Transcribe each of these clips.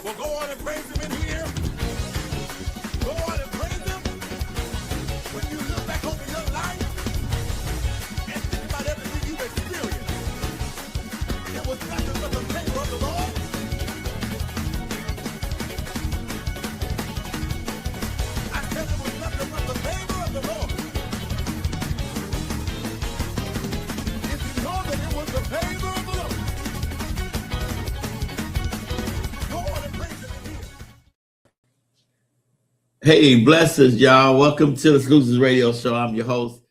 Well, go on and praise him in here. Go on and praise him. When you look back over your life and think about everything you've experienced, it was nothing but the favor of the Lord. I said it was nothing but the favor of the Lord. If you know that it was the favor of the Lord, go on and praise him in here. Hey, blessings, y'all. Welcome to the Solutions Radio Show. I'm your host,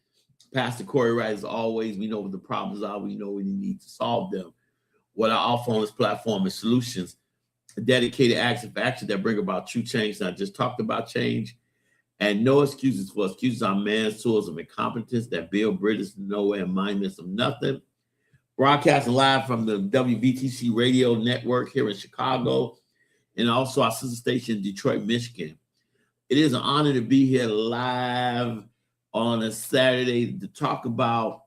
Pastor Corey Wright. As always, we know what the problems are. We know we need to solve them. What I offer on this platform is solutions, dedicated acts of action that bring about true change. And I just talked about change, and no excuses for excuses are man's tools of incompetence that build bridges to nowhere and monuments of nothing. Broadcasting live from the WVTC Radio Network here in Chicago, and also our sister station in Detroit, Michigan. It is an honor to be here live on a Saturday to talk about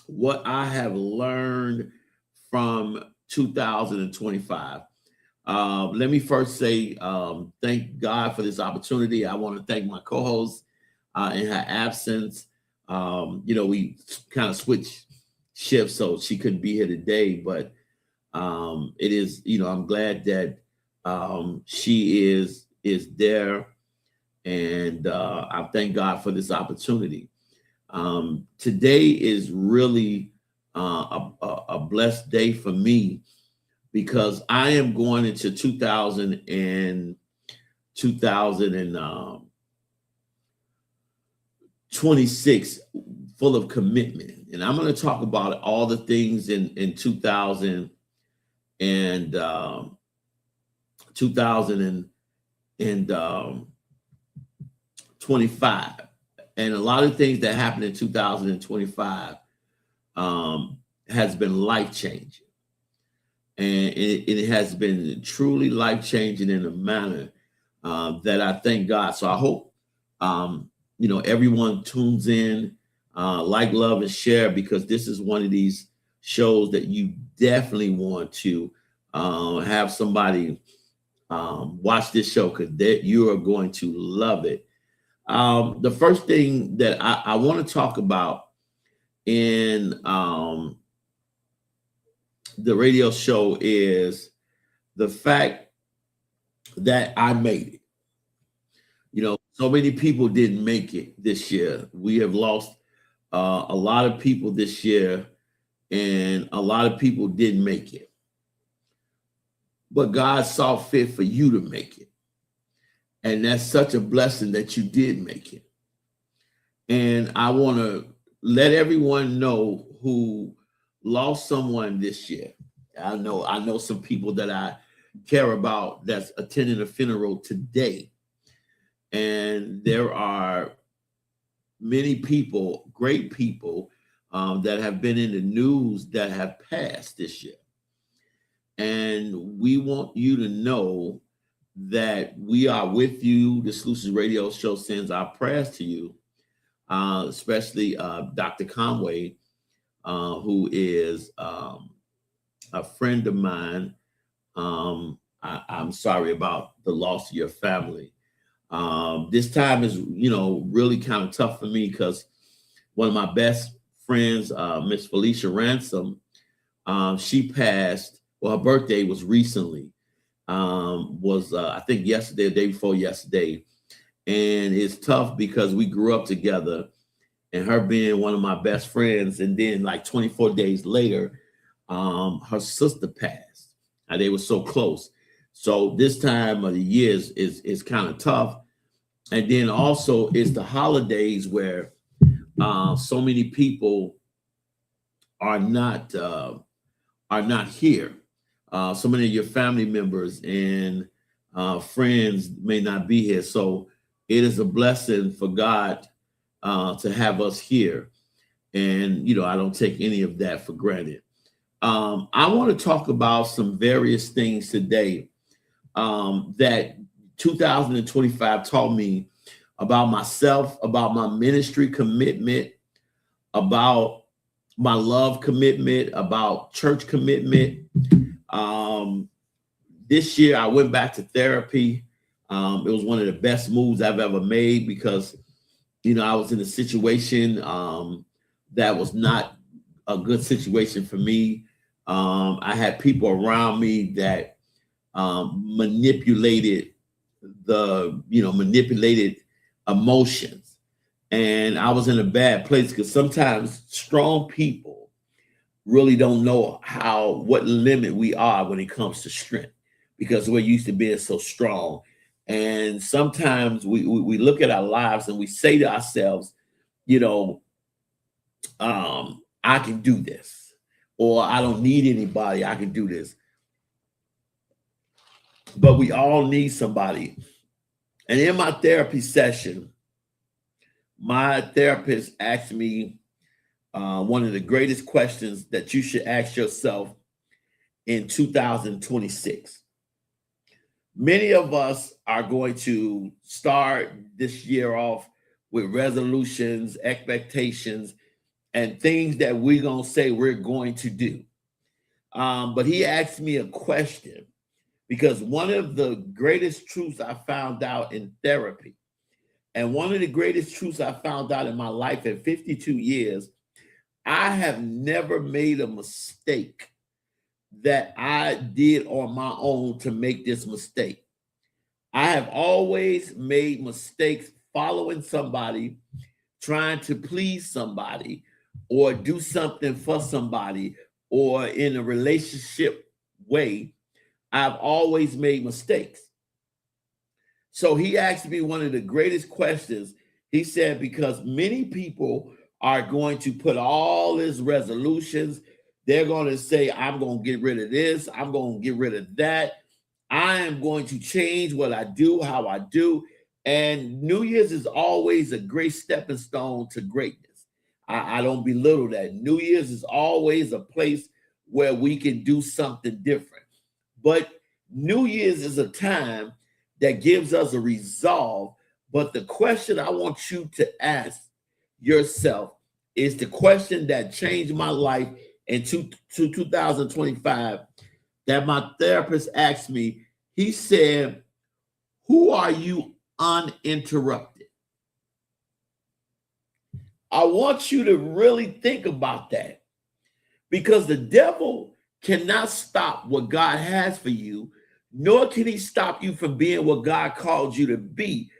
what I have learned from 2025. Let me first say thank God for this opportunity. I want to thank my co-host in her absence. We kind of switched shifts, so she couldn't be here today, but it is, I'm glad that she is there. And I thank God for this opportunity. Today is really a blessed day for me because I am going into 2026 full of commitment. And I'm going to talk about all the things in 2025, and a lot of things that happened in 2025 has been life-changing, and it has been truly life-changing in a manner that I thank God. So I hope everyone tunes in, like, love, and share, because this is one of these shows that you definitely want to have somebody watch this show, because you are going to love it. The first thing that I want to talk about in the radio show is the fact that I made it. So many people didn't make it this year. We have lost a lot of people this year, and a lot of people didn't make it. But God saw fit for you to make it. And that's such a blessing that you did make it. And I want to let everyone know who lost someone this year. I know some people that I care about that's attending a funeral today. And there are many people, great people, that have been in the news that have passed this year. And we want you to know that we are with you. The Solutions Radio Show sends our prayers to you, especially Dr. Conway, who is a friend of mine. I'm sorry about the loss of your family. This time is, really kind of tough for me because one of my best friends, Miss Felicia Ransom, she passed. Well, her birthday was recently. I think yesterday, the day before yesterday. And it's tough because we grew up together, and her being one of my best friends. And then like 24 days later, her sister passed. And they were so close. So this time of the year is kind of tough. And then also it's the holidays where so many people are not here. So many of your family members and friends may not be here. So it is a blessing for God to have us here. And, I don't take any of that for granted. I want to talk about some various things today that 2025 taught me about myself, about my ministry commitment, about my love commitment, about church commitment. this year I went back to therapy. It was one of the best moves I've ever made because, I was in a situation that was not a good situation for me. I had people around me that manipulated emotions. And I was in a bad place because sometimes strong people really don't know what limit we are when it comes to strength because we're used to being so strong. And sometimes we look at our lives and we say to ourselves, I can do this, or I don't need anybody. I can do this. But we all need somebody. And in my therapy session, my therapist asked me one of the greatest questions that you should ask yourself in 2026. Many of us are going to start this year off with resolutions, expectations, and things that we're going to say we're going to do. But he asked me a question because one of the greatest truths I found out in therapy, and one of the greatest truths I found out in my life in 52 years, I have never made a mistake that I did on my own to make this mistake. I have always made mistakes following somebody, trying to please somebody, or do something for somebody, or in a relationship way. I've always made mistakes. So he asked me one of the greatest questions. He said, because many people are going to put all these resolutions. They're going to say, I'm going to get rid of this. I'm going to get rid of that. I am going to change what I do, how I do. And New Year's is always a great stepping stone to greatness. I don't belittle that. New Year's is always a place where we can do something different. But New Year's is a time that gives us a resolve. But the question I want you to ask yourself is the question that changed my life in 2025 that my therapist asked me. He said, who are you uninterrupted? I want you to really think about that, because the devil cannot stop what God has for you, nor can he stop you from being what God called you to be.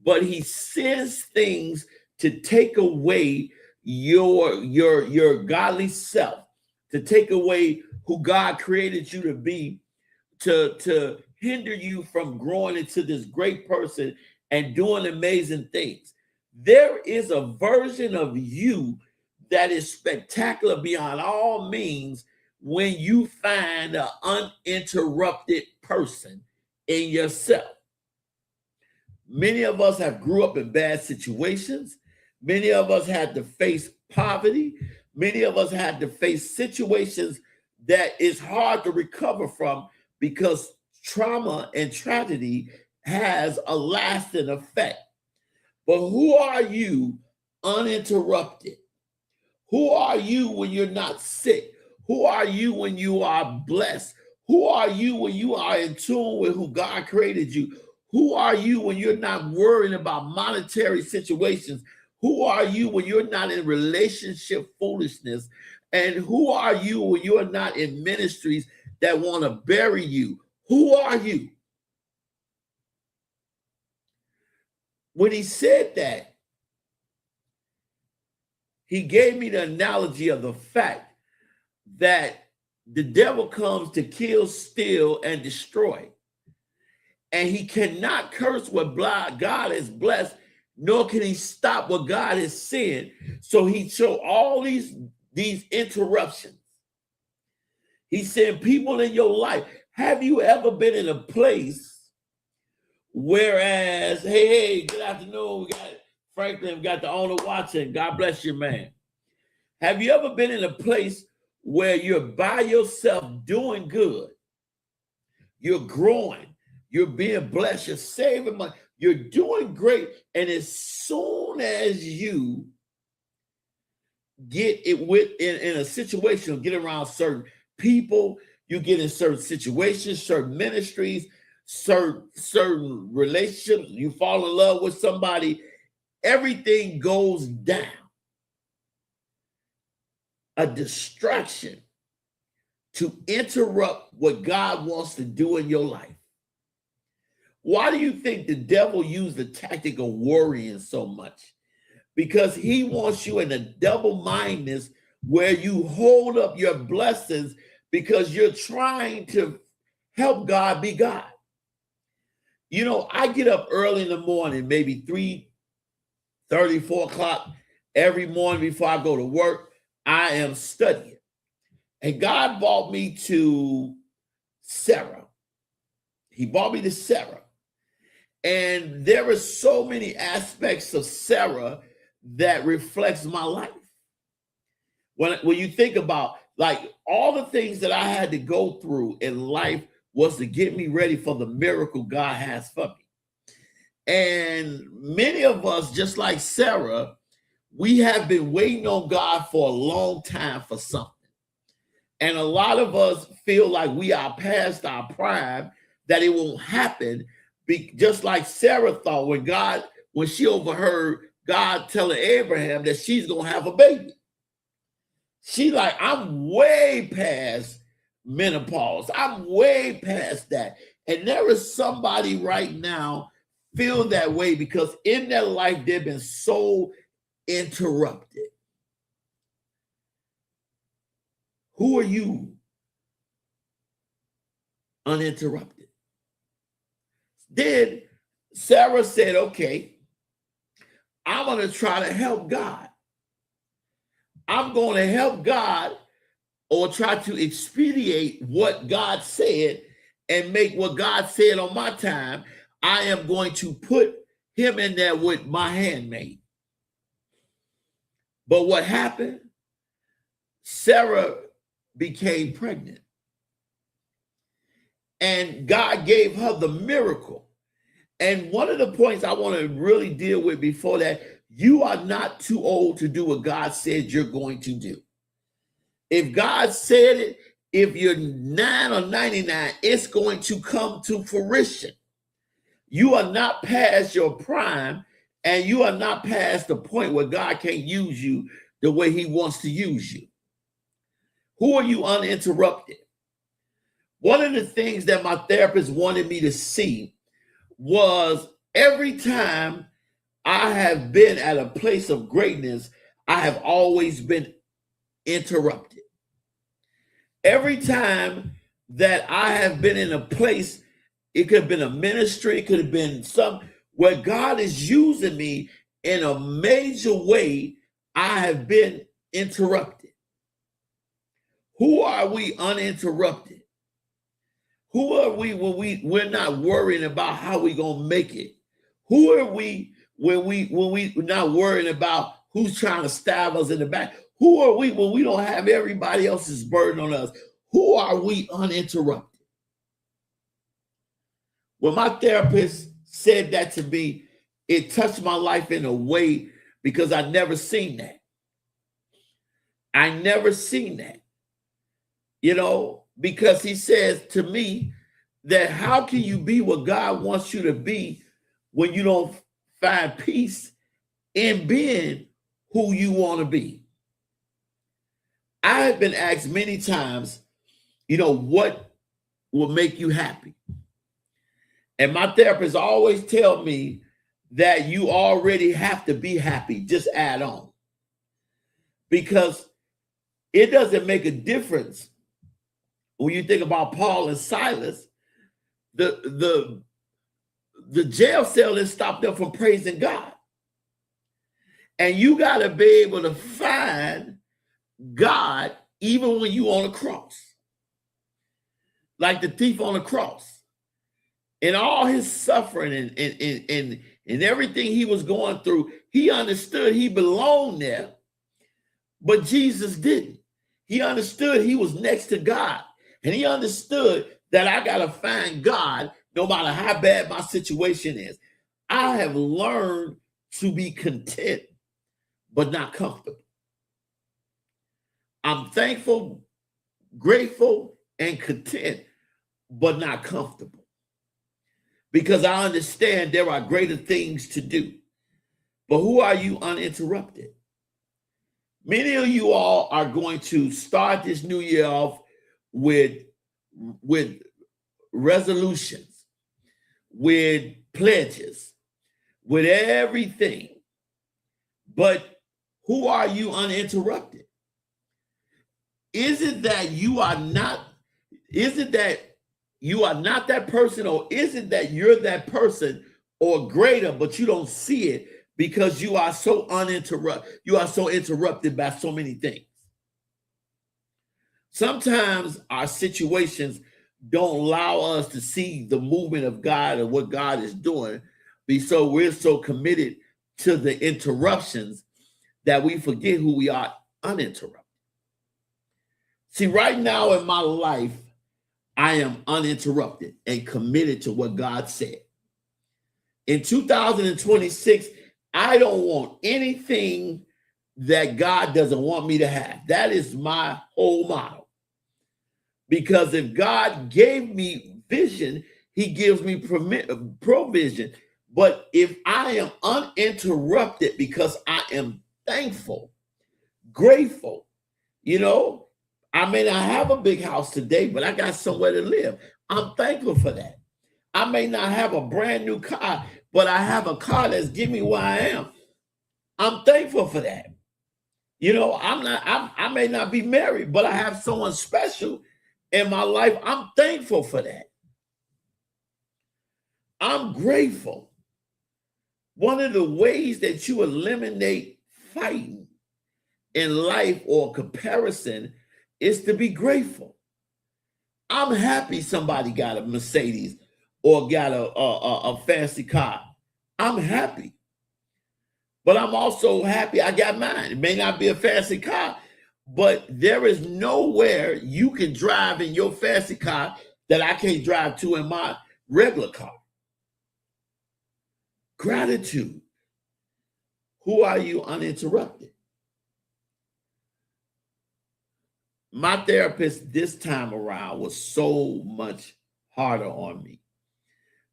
But he sends things to take away your godly self, to take away who God created you to be, to hinder you from growing into this great person and doing amazing things. There is a version of you that is spectacular beyond all means when you find an uninterrupted person in yourself. Many of us have grew up in bad situations. Many of us had to face poverty. Many of us had to face situations that is hard to recover from because trauma and tragedy has a lasting effect. But who are you uninterrupted? Who are you when you're not sick? Who are you when you are blessed? Who are you when you are in tune with who God created you? Who are you when you're not worrying about monetary situations? Who are you when you're not in relationship foolishness? And who are you when you're not in ministries that want to bury you? Who are you? When he said that, he gave me the analogy of the fact that the devil comes to kill, steal, and destroy. And he cannot curse what God has blessed, nor can he stop what God has sent. So he showed all these interruptions. He said, people in your life, have you ever been in a place whereas, hey, good afternoon, we got Franklin, we got the owner watching. God bless you, man. Have you ever been in a place where you're by yourself doing good? You're growing. You're being blessed. You're saving money. You're doing great. And as soon as you get it in a situation, get around certain people, You get in certain situations, certain ministries, certain relationships. You fall in love with somebody. Everything goes down. A distraction to interrupt what God wants to do in your life. Why do you think the devil used the tactic of worrying so much? Because he wants you in a double-mindedness where you hold up your blessings because you're trying to help God be God. You know, I get up early in the morning, maybe 3:30, 4 o'clock every morning before I go to work. I am studying. And God brought me to Sarah. He brought me to Sarah. And there are so many aspects of Sarah that reflects my life. When you think about, like, all the things that I had to go through in life was to get me ready for the miracle God has for me. And many of us, just like Sarah, we have been waiting on God for a long time for something. And a lot of us feel like we are past our prime, that it won't happen. Just like Sarah thought when she overheard God telling Abraham that she's going to have a baby. She like, I'm way past menopause. I'm way past that. And there is somebody right now feel that way because in their life, they've been so interrupted. Who are you uninterrupted? Then Sarah said, okay, I'm going to try to help God. I'm going to help God or try to expedite what God said and make what God said on my time. I am going to put him in there with my handmaid. But what happened? Sarah became pregnant. And God gave her the miracle. And one of the points I want to really deal with before that, you are not too old to do what God said you're going to do. If God said it, if you're 9 or 99, it's going to come to fruition. You are not past your prime, and you are not past the point where God can't use you the way he wants to use you. Who are you uninterrupted? One of the things that my therapist wanted me to see was every time I have been at a place of greatness, I have always been interrupted. Every time that I have been in a place, it could have been a ministry, it could have been some where God is using me in a major way, I have been interrupted. Who are we uninterrupted? Who are we when we're not worrying about how we're gonna make it? Who are we when we're not worrying about who's trying to stab us in the back? Who are we when we don't have everybody else's burden on us? Who are we uninterrupted? When my therapist said that to me, it touched my life in a way because I never seen that. I never seen that. You know, because he says to me that how can you be what God wants you to be when you don't find peace in being who you want to be? I have been asked many times, you know, what will make you happy? And my therapist always tell me that you already have to be happy, just add on. Because it doesn't make a difference when you think about Paul and Silas, the jail cell didn't stop them from praising God. And you got to be able to find God even when you on a cross. Like the thief on the cross. In all his suffering and everything he was going through, he understood he belonged there. But Jesus didn't. He understood he was next to God. And he understood that I got to find God no matter how bad my situation is. I have learned to be content, but not comfortable. I'm thankful, grateful, and content, but not comfortable. Because I understand there are greater things to do. But who are you uninterrupted? Many of you all are going to start this new year off with resolutions, with pledges, with everything. But who are you uninterrupted? Is it that you are not that person, or is it that you're that person or greater, but you don't see it because you are so interrupted by so many things? Sometimes our situations don't allow us to see the movement of God and what God is doing. So we're so committed to the interruptions that we forget who we are uninterrupted. See, right now in my life, I am uninterrupted and committed to what God said. In 2026, I don't want anything that God doesn't want me to have. That is my whole motto. Because if God gave me vision, he gives me provision. But if I am uninterrupted because I am thankful, grateful, I may not have a big house today, but I got somewhere to live. I'm thankful for that. I may not have a brand new car, but I have a car that's getting me where I am. I'm thankful for that. I may not be married, but I have someone special in my life. I'm thankful for that. I'm grateful. One of the ways that you eliminate fighting in life or comparison is to be grateful. I'm happy somebody got a Mercedes or got a fancy car. I'm happy. But I'm also happy I got mine. It may not be a fancy car, but there is nowhere you can drive in your fancy car that I can't drive to in my regular car. Gratitude. Who are you uninterrupted? My therapist this time around was so much harder on me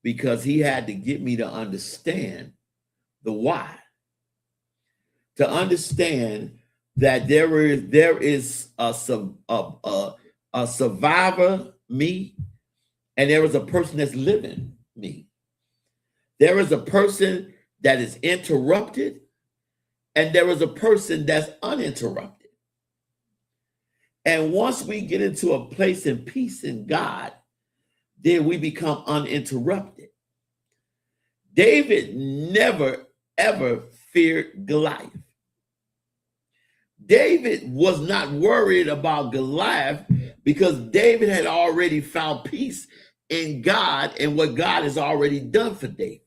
because he had to get me to understand the why. To understand that there is a survivor me, and there is a person that's living me. There is a person that is interrupted, and there is a person that's uninterrupted. And once we get into a place in peace in God, then we become uninterrupted. David never, ever feared Goliath. David was not worried about Goliath because David had already found peace in God and what God has already done for David.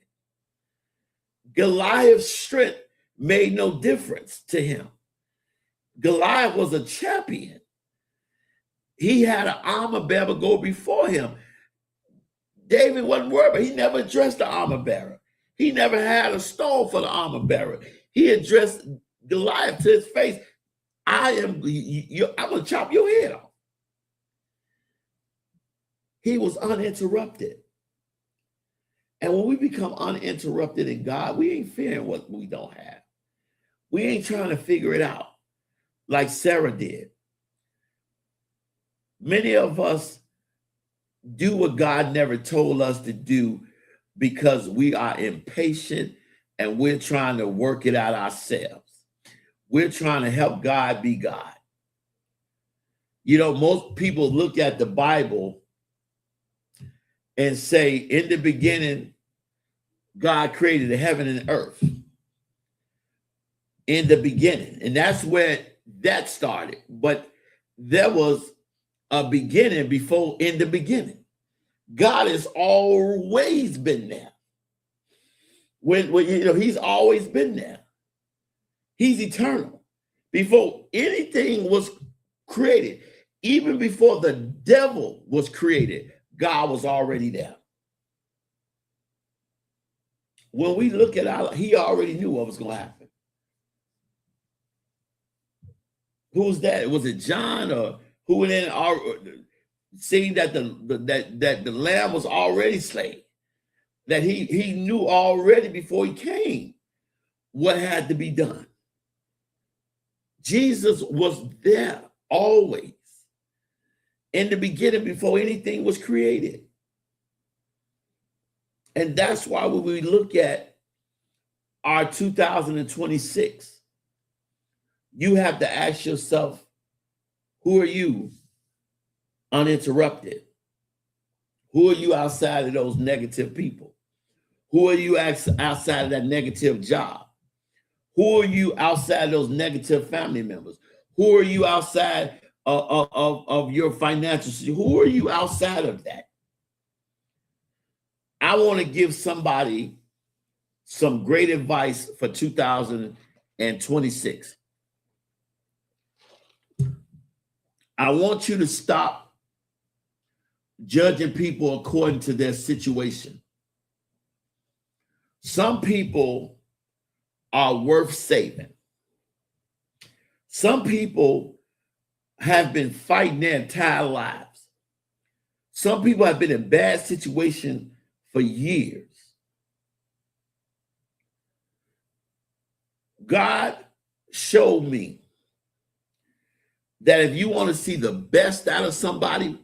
Goliath's strength made no difference to him. Goliath was a champion. He had an armor bearer go before him. David wasn't worried, but he never addressed the armor bearer. He never had a stone for the armor bearer. He addressed Goliath to his face. I'm going to chop your head off. He was uninterrupted. And when we become uninterrupted in God, we ain't fearing what we don't have. We ain't trying to figure it out like Sarah did. Many of us do what God never told us to do because we are impatient and we're trying to work it out ourselves. We're trying to help God be God. Most people look at the Bible and say, in the beginning, God created the heaven and earth. In the beginning. And that's where that started. But there was a beginning before in the beginning. God has always been there. He's always been there. He's eternal. Before anything was created, even before the devil was created, God was already there. When we look at he already knew what was going to happen. Who was that? Was it John or who then seeing that that the lamb was already slain, that he knew already before he came what had to be done. Jesus was there always in the beginning before anything was created. And that's why when we look at our 2026, you have to ask yourself, who are you uninterrupted? Who are you outside of those negative people? Who are you outside of that negative job? Who are you outside of those negative family members? Who are you outside of your financial situation? Who are you outside of that? I want to give somebody some great advice for 2026. I want you to stop judging people according to their situation. Some people are worth saving. Some people have been fighting their entire lives. Some people have been in bad situations for years. God showed me that if you want to see the best out of somebody,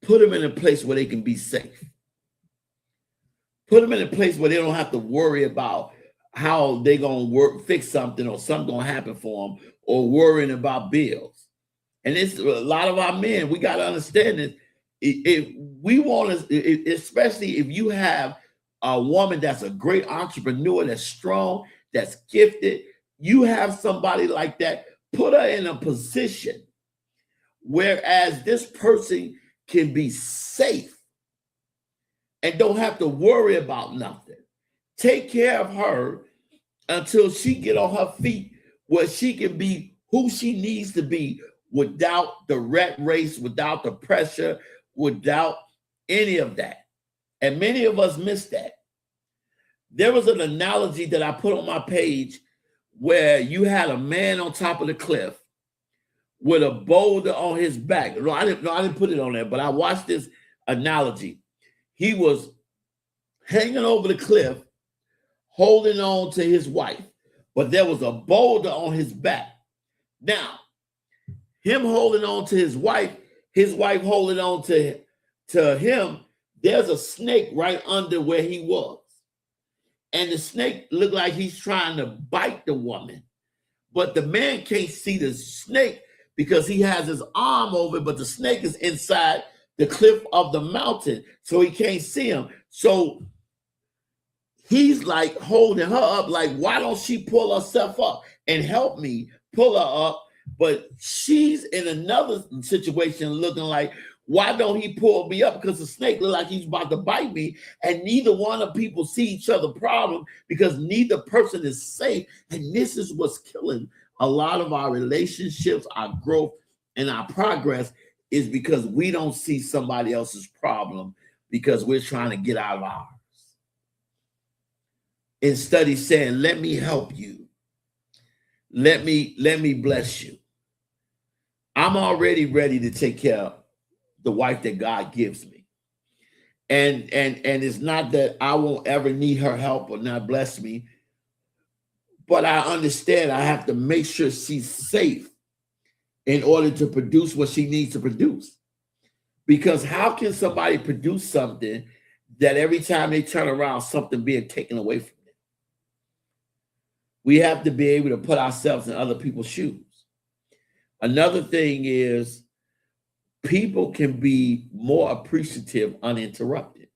put them in a place where they can be safe. Put them in a place where they don't have to worry about how they're going to fix something or something going to happen for them, or worrying about bills. And it's a lot of our men, we got to understand this. If we want to, especially if you have a woman that's a great entrepreneur, that's strong, that's gifted, you have somebody like that, put her in a position whereas this person can be safe and don't have to worry about nothing. Take care of her until she get on her feet where she can be who she needs to be without the rat race, without the pressure, without any of that. And many of us miss that. There was an analogy that I put on my page where you had a man on top of the cliff with a boulder on his back. No, I didn't put it on there, but I watched this analogy. He was hanging over the cliff, holding on to his wife, but there was a boulder on his back. Now, him holding on to his wife holding on to him, there's a snake right under where he was. And the snake looked like he's trying to bite the woman. But the man can't see the snake because he has his arm over it, but the snake is inside the cliff of the mountain, so he can't see him. So he's like holding her up, like, why don't she pull herself up and help me pull her up? But she's in another situation looking like, why don't he pull me up? Because the snake look like he's about to bite me. And neither one of people see each other problem because neither person is safe. And this is what's killing a lot of our relationships, our growth, and our progress, is because we don't see somebody else's problem because we're trying to get out of ours. Instead of saying, let me help you. Let me bless you. I'm already ready to take care of the wife that God gives me. And it's not that I won't ever need her help or not bless me, but I understand I have to make sure she's safe in order to produce what she needs to produce. Because how can somebody produce something that every time they turn around, something being taken away from them? We have to be able to put ourselves in other people's shoes. Another thing is people can be more appreciative uninterrupted.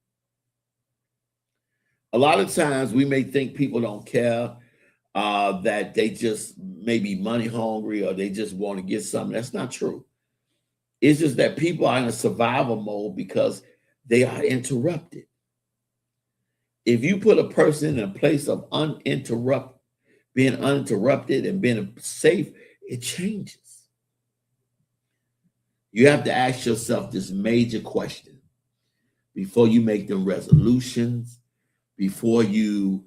A lot of times we may think people don't care, that they just may be money hungry or they just want to get something. That's not true. It's just that people are in a survival mode because they are interrupted. If you put a person in a place of being uninterrupted and being safe, it changes. You have to ask yourself this major question before you make them resolutions, before you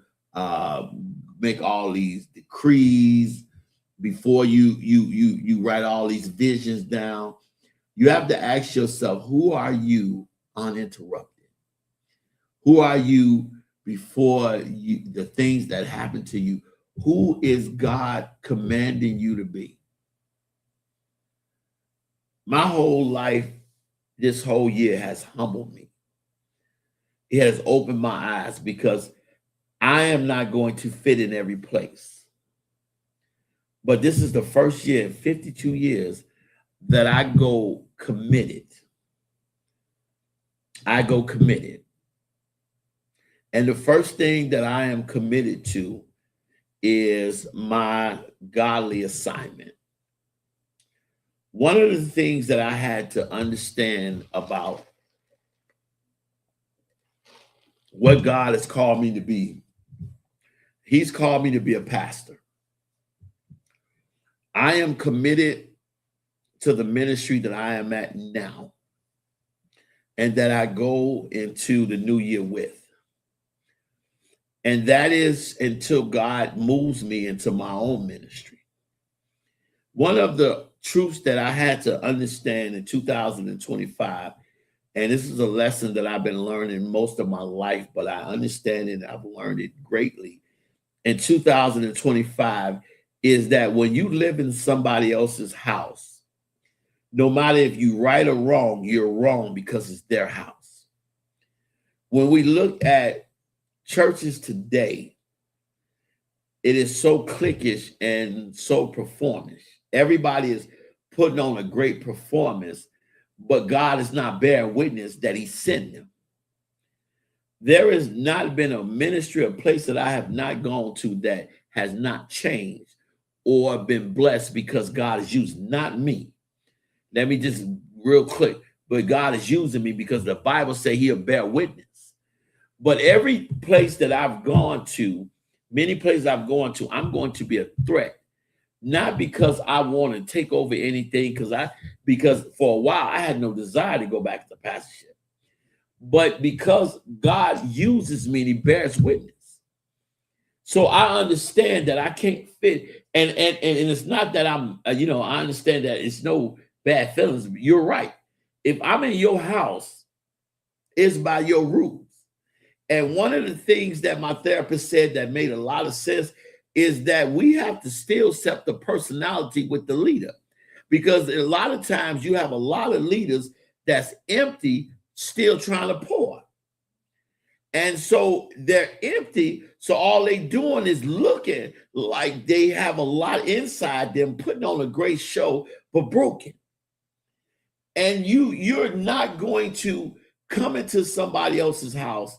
make all these decrees, before you write all these visions down. You have to ask yourself, who are you uninterrupted? Who are you before the things that happen to you? Who is God commanding you to be? My whole life, this whole year has humbled me. It has opened my eyes because I am not going to fit in every place. But this is the first year in 52 years that I go committed. I go committed. And the first thing that I am committed to is my godly assignment. One of the things that I had to understand about what God has called me to be, He's called me to be a pastor. I am committed to the ministry that I am at now and that I go into the new year with. And that is until God moves me into my own ministry. One of the truths that I had to understand in 2025, and this is a lesson that I've been learning most of my life, but I understand it, I've learned it greatly in 2025, is that when you live in somebody else's house, no matter if you right or wrong, you're wrong because it's their house. When we look at churches today, it is so cliquish and so performish. Everybody is putting on a great performance, but God is not bearing witness that He sent them. There has not been a ministry or place that I have not gone to that has not changed or been blessed because God is using, not me. Let me just real quick, but God is using me because the Bible says He'll bear witness. But every place that I've gone to, many places I've gone to, I'm going to be a threat. Not because I want to take over anything, because for a while I had no desire to go back to the pastorship, but because God uses me and He bears witness. So I understand that I can't fit, and it's not that I'm, I understand that it's no bad feelings. You're right. If I'm in your house, it's by your rules. And one of the things that my therapist said that made a lot of sense is that we have to still set the personality with the leader, because a lot of times you have a lot of leaders that's empty, still trying to pour. And so they're empty. So all they doing is looking like they have a lot inside them, putting on a great show, but broken. And you're not going to come into somebody else's house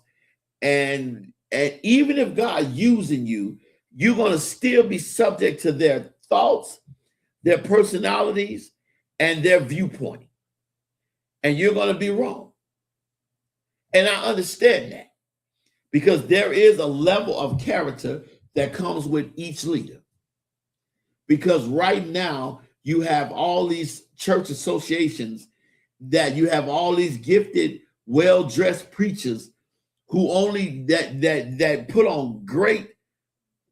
and even if God using you, you're going to still be subject to their thoughts, their personalities, and their viewpoint. And you're going to be wrong. And I understand that because there is a level of character that comes with each leader. Because right now you have all these church associations that you have all these gifted, well-dressed preachers who only that put on great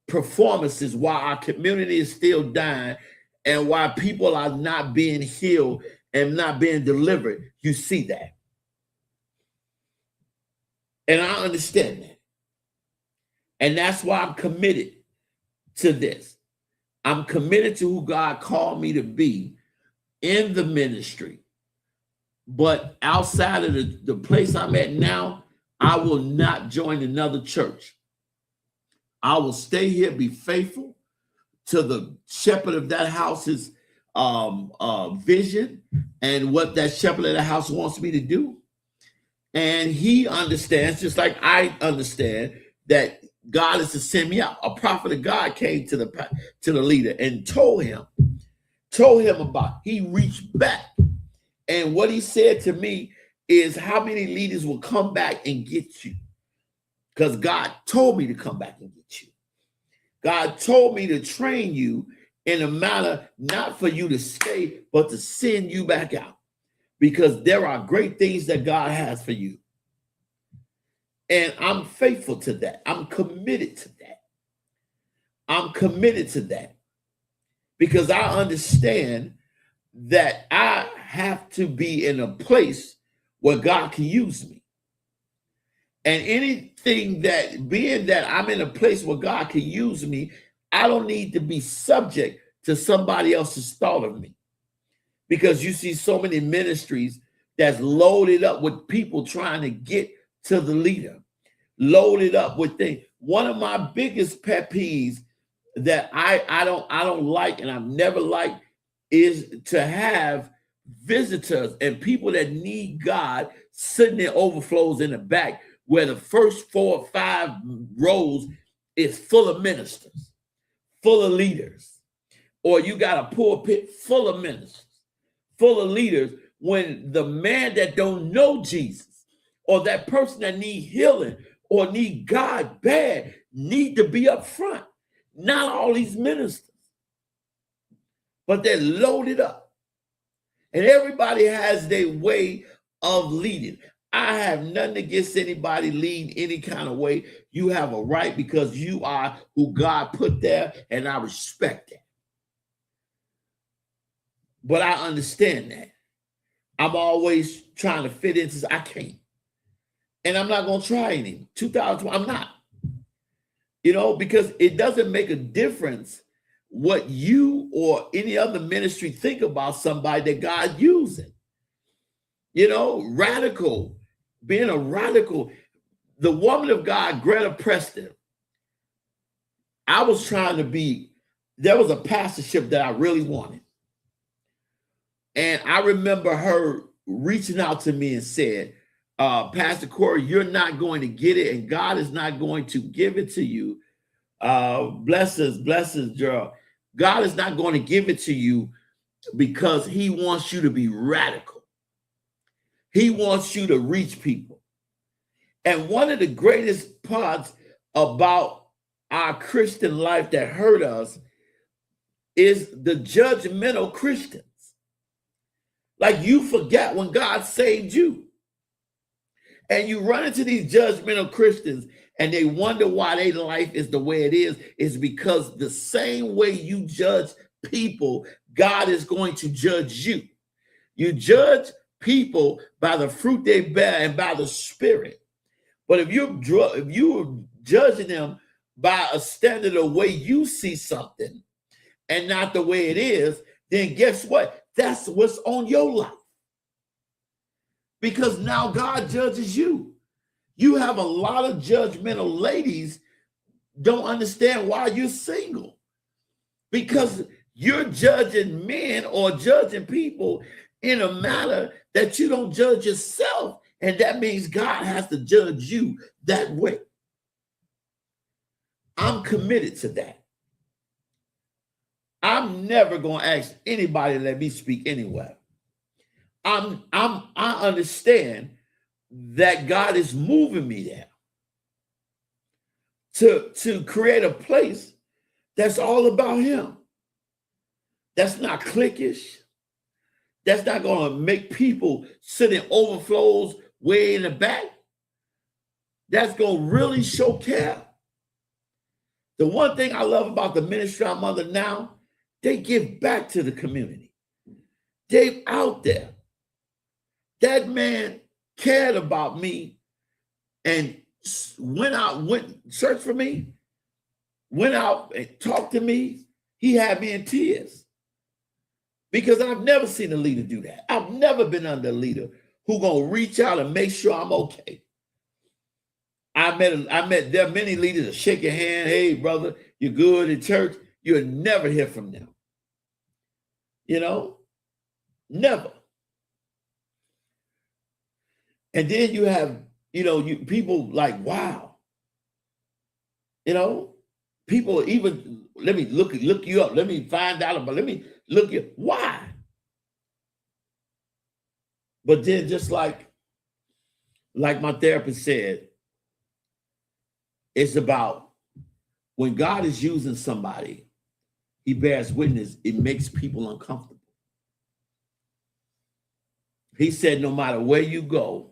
performances while our community is still dying and while people are not being healed and not being delivered. You see that. And I understand that. And that's why I'm committed to this. I'm committed to who God called me to be in the ministry. But outside of the place I'm at now, I will not join another church. I will stay here, be faithful to the shepherd of that house's vision and what that shepherd of the house wants me to do. And he understands, just like I understand, that God is to send me out. A prophet of God came to the leader and told him about. He reached back. And what he said to me is, how many leaders will come back and get you? Because God told me to come back and get you. God told me to train you in a manner not for you to stay, but to send you back out. Because there are great things that God has for you. And I'm faithful to that. I'm committed to that. I'm committed to that. Because I understand that I have to be in a place where God can use me. And anything that, being that I'm in a place where God can use me, I don't need to be subject to somebody else's thought of me. Because you see so many ministries that's loaded up with people trying to get to the leader, loaded up with things. One of my biggest pet peeves that I don't like, and I've never liked, is to have visitors and people that need God sitting in overflows in the back, where the first 4 or 5 rows is full of ministers, full of leaders, or you got a pulpit full of ministers, full of leaders, when the man that don't know Jesus, or that person that need healing or need God bad, need to be up front. Not all these ministers, but they're loaded up. And everybody has their way of leading. I have nothing against anybody leading any kind of way. You have a right, because you are who God put there, and I respect that. But I understand that. I'm always trying to fit into, I can't. And I'm not going to try any. 2020, I'm not. Because it doesn't make a difference what you or any other ministry think about somebody that God using. Radical, being a radical. The woman of God, Greta Preston, I was trying to be, there was a pastorship that I really wanted. And I remember her reaching out to me and said, Pastor Corey, you're not going to get it, and God is not going to give it to you. Blessings, Gerald. God is not going to give it to you because he wants you to be radical. He wants you to reach people. And one of the greatest parts about our Christian life that hurt us is the judgmental Christians. Like, you forget when God saved you. And you run into these judgmental Christians, and they wonder why their life is the way it is because the same way you judge people, God is going to judge you. You judge people by the fruit they bear and by the Spirit. But if you're judging them by a standard of way you see something and not the way it is, then guess what? That's what's on your life. Because now God judges you. You have a lot of judgmental ladies don't understand why you're single. Because you're judging men or judging people in a manner that you don't judge yourself. And that means God has to judge you that way. I'm committed to that. I'm never going to ask anybody to let me speak anywhere. I understand that God is moving me there to create a place that's all about him. That's not cliquish. That's not going to make people sit in overflows way in the back. That's going to really show care. The one thing I love about the ministry I'm under now, they give back to the community. They're out there. That man cared about me and went searched for me, went out and talked to me. He had me in tears because I've never seen a leader do that. I've never been under a leader who gonna reach out and make sure I'm okay. I met there are many leaders that shake your hand. Hey, brother, you're good in church. You'll never hear from them. Never. And then you have, people like, wow. People even, let me look you up. Let me find out about, let me look you. Why? But then just like my therapist said, it's about when God is using somebody, he bears witness, it makes people uncomfortable. He said, no matter where you go,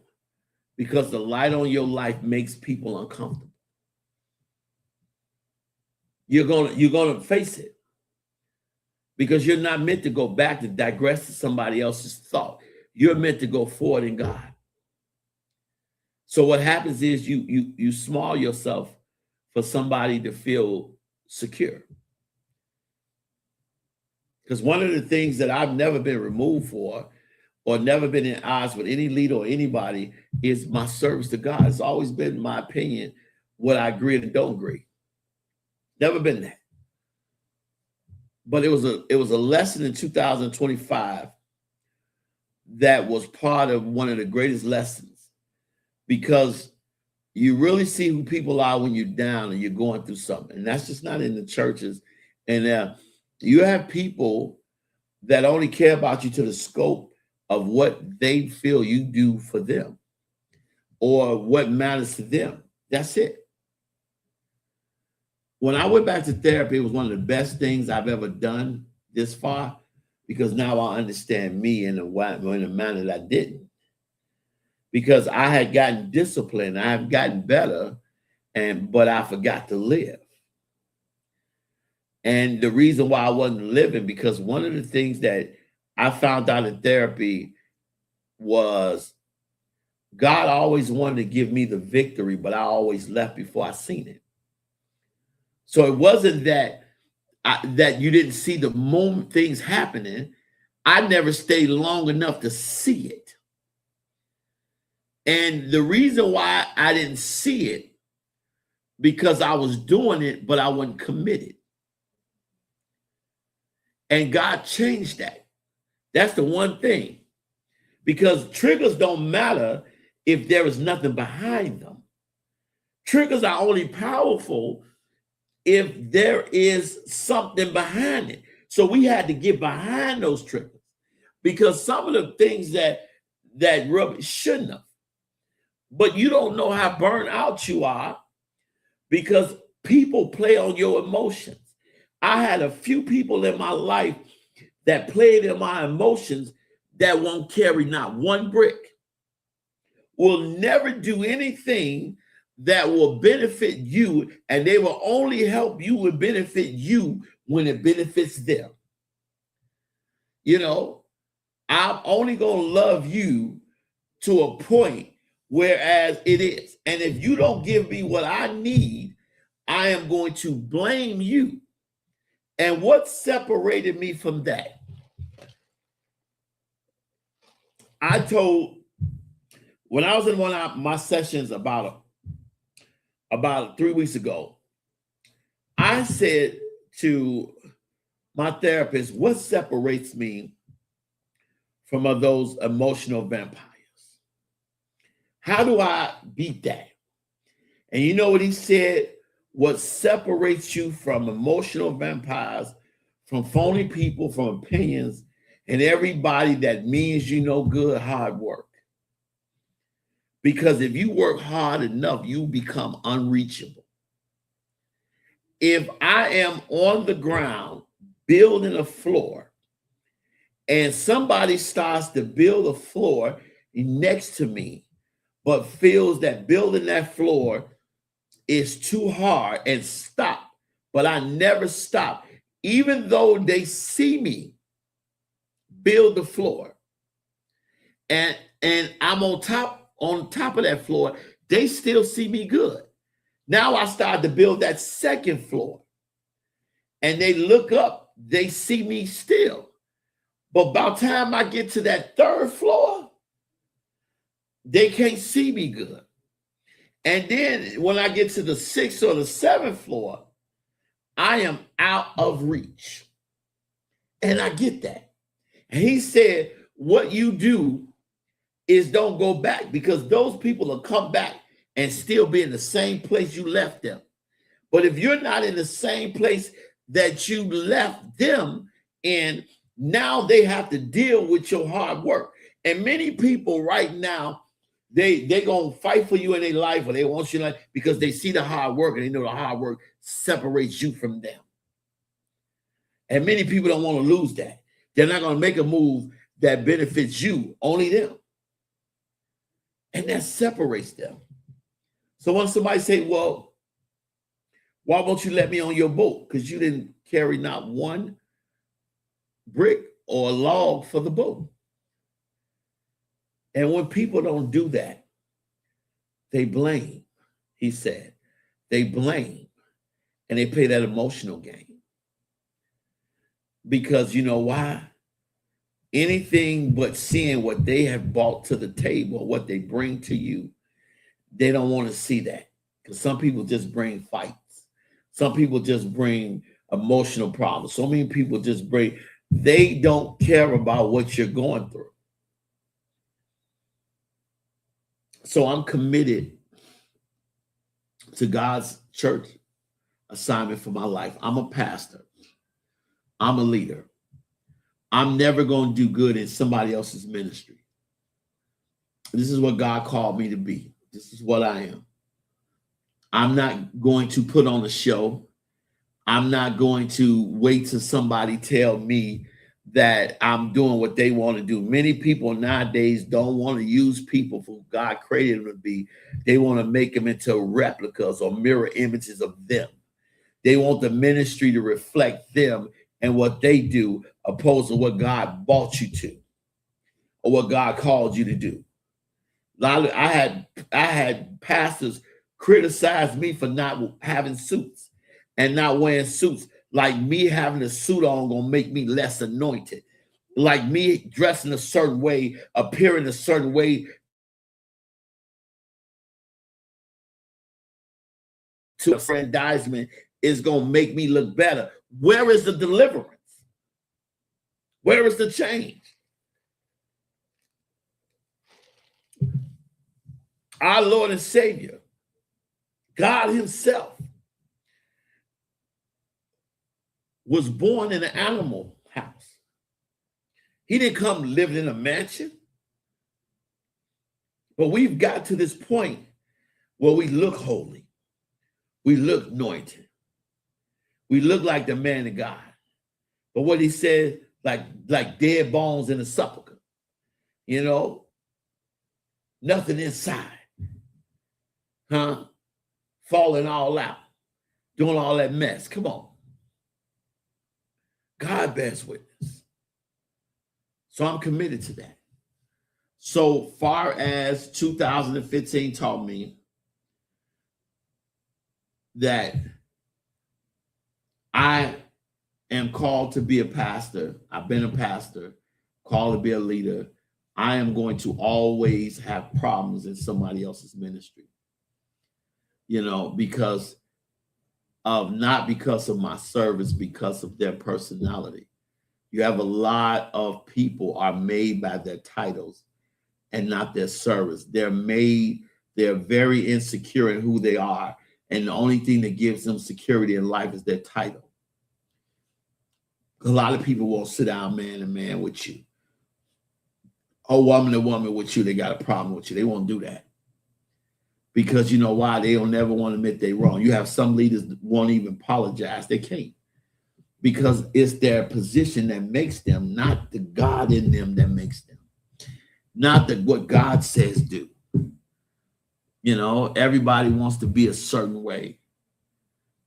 because the light on your life makes people uncomfortable. You're gonna face it. because you're not meant to go back to digress to somebody else's thought. You're meant to go forward in God. So what happens is you small yourself for somebody to feel secure. Because one of the things that I've never been removed for or never been in odds with any leader or anybody is my service to God. It's always been my opinion, what I agree and don't agree. Never been that. But it was a lesson in 2025 that was part of one of the greatest lessons, because you really see who people are when you're down and you're going through something. And that's just not in the churches. And you have people that only care about you to the scope of what they feel you do for them or what matters to them. That's it. When I went back to therapy, it was one of the best things I've ever done this far, because now I understand me in a manner that I didn't. Because I had gotten disciplined, I have gotten better, but I forgot to live. And the reason why I wasn't living, because one of the things that I found out in therapy was God always wanted to give me the victory, but I always left before I seen it. So it wasn't that you didn't see the moment things happening. I never stayed long enough to see it. And the reason why I didn't see it, because I was doing it, but I wasn't committed. And God changed that. That's the one thing. Because triggers don't matter if there is nothing behind them. Triggers are only powerful if there is something behind it. So we had to get behind those triggers, because some of the things that rub shouldn't have. But you don't know how burned out you are, because people play on your emotions. I had a few people in my life that played in my emotions that won't carry not one brick, will never do anything that will benefit you, and they will only help you and benefit you when it benefits them. You know, I'm only going to love you to a point, whereas it is. And if you don't give me what I need, I am going to blame you. And what separated me from that? I told, when I was in one of my sessions about 3 weeks ago, I said to my therapist, what separates me from those emotional vampires? How do I beat that? And you know what he said? What separates you from emotional vampires, from phony people, from opinions, and everybody that means you no good? Hard work. Because if you work hard enough, you become unreachable. If I am on the ground building a floor and somebody starts to build a floor next to me, but feels that building that floor is too hard and stop, but I never stop, even though they see me build the floor and I'm on top of that floor, they still see me good. Now I started to build that second floor, and they look up, they see me still. But by the time I get to that third floor, they can't see me good. And then when I get to the 6th or the 7th floor, I am out of reach. And I get that. And he said, what you do is don't go back, because those people will come back and still be in the same place you left them. But if you're not in the same place that you left them in, now they have to deal with your hard work. And many people right now, they gonna fight for you in their life, or they want you like, because they see the hard work and they know the hard work separates you from them. And many people don't want to lose that. They're not gonna make a move that benefits you, only them. And that separates them. So when somebody say, well, why won't you let me on your boat? Because you didn't carry not one brick or a log for the boat. And when people don't do that, they blame, he said. They blame and they play that emotional game. Because you know why? Anything but seeing what they have brought to the table, what they bring to you, they don't want to see that. Because some people just bring fights. Some people just bring emotional problems. So many people just bring, they don't care about what you're going through. So I'm committed to God's church assignment for my life. I'm a pastor. I'm a leader. I'm never going to do good in somebody else's ministry. This is what God called me to be. This is what I am. I'm not going to put on a show. I'm not going to wait till somebody tell me that I'm doing what they want to do. Many people nowadays don't want to use people for who God created them to be. They want to make them into replicas or mirror images of them. They want the ministry to reflect them and what they do, opposed to what God brought you to or what God called you to do. I had pastors criticize me for not having suits and not wearing suits. Like me having a suit on gonna make me less anointed. Like me dressing a certain way, appearing a certain way to aggrandizement is gonna make me look better. Where is the deliverance? Where is the change? Our Lord and Savior, God himself, was born in an animal house. He didn't come living in a mansion. But we've got to this point where we look holy. We look anointed. We look like the man of God. But what he said, like dead bones in a sepulcher, you know, nothing inside, falling all out, doing all that mess. Come on. God bears witness. So I'm committed to that. So far as 2015 taught me that I am called to be a pastor. I've been a pastor, called to be a leader. I am going to always have problems in somebody else's ministry, you know, because of not because of my service, because of their personality. You have a lot of people are made by their titles and not their service. They're very insecure in who they are. And the only thing that gives them security in life is their title. A lot of people won't sit down man to man with you. Or woman to woman with you, they got a problem with you. They won't do that. Because you know why? They don't never want to admit they're wrong. You have some leaders that won't even apologize. They can't. Because it's their position that makes them, not the God in them that makes them. Not what God says do. You know, everybody wants to be a certain way.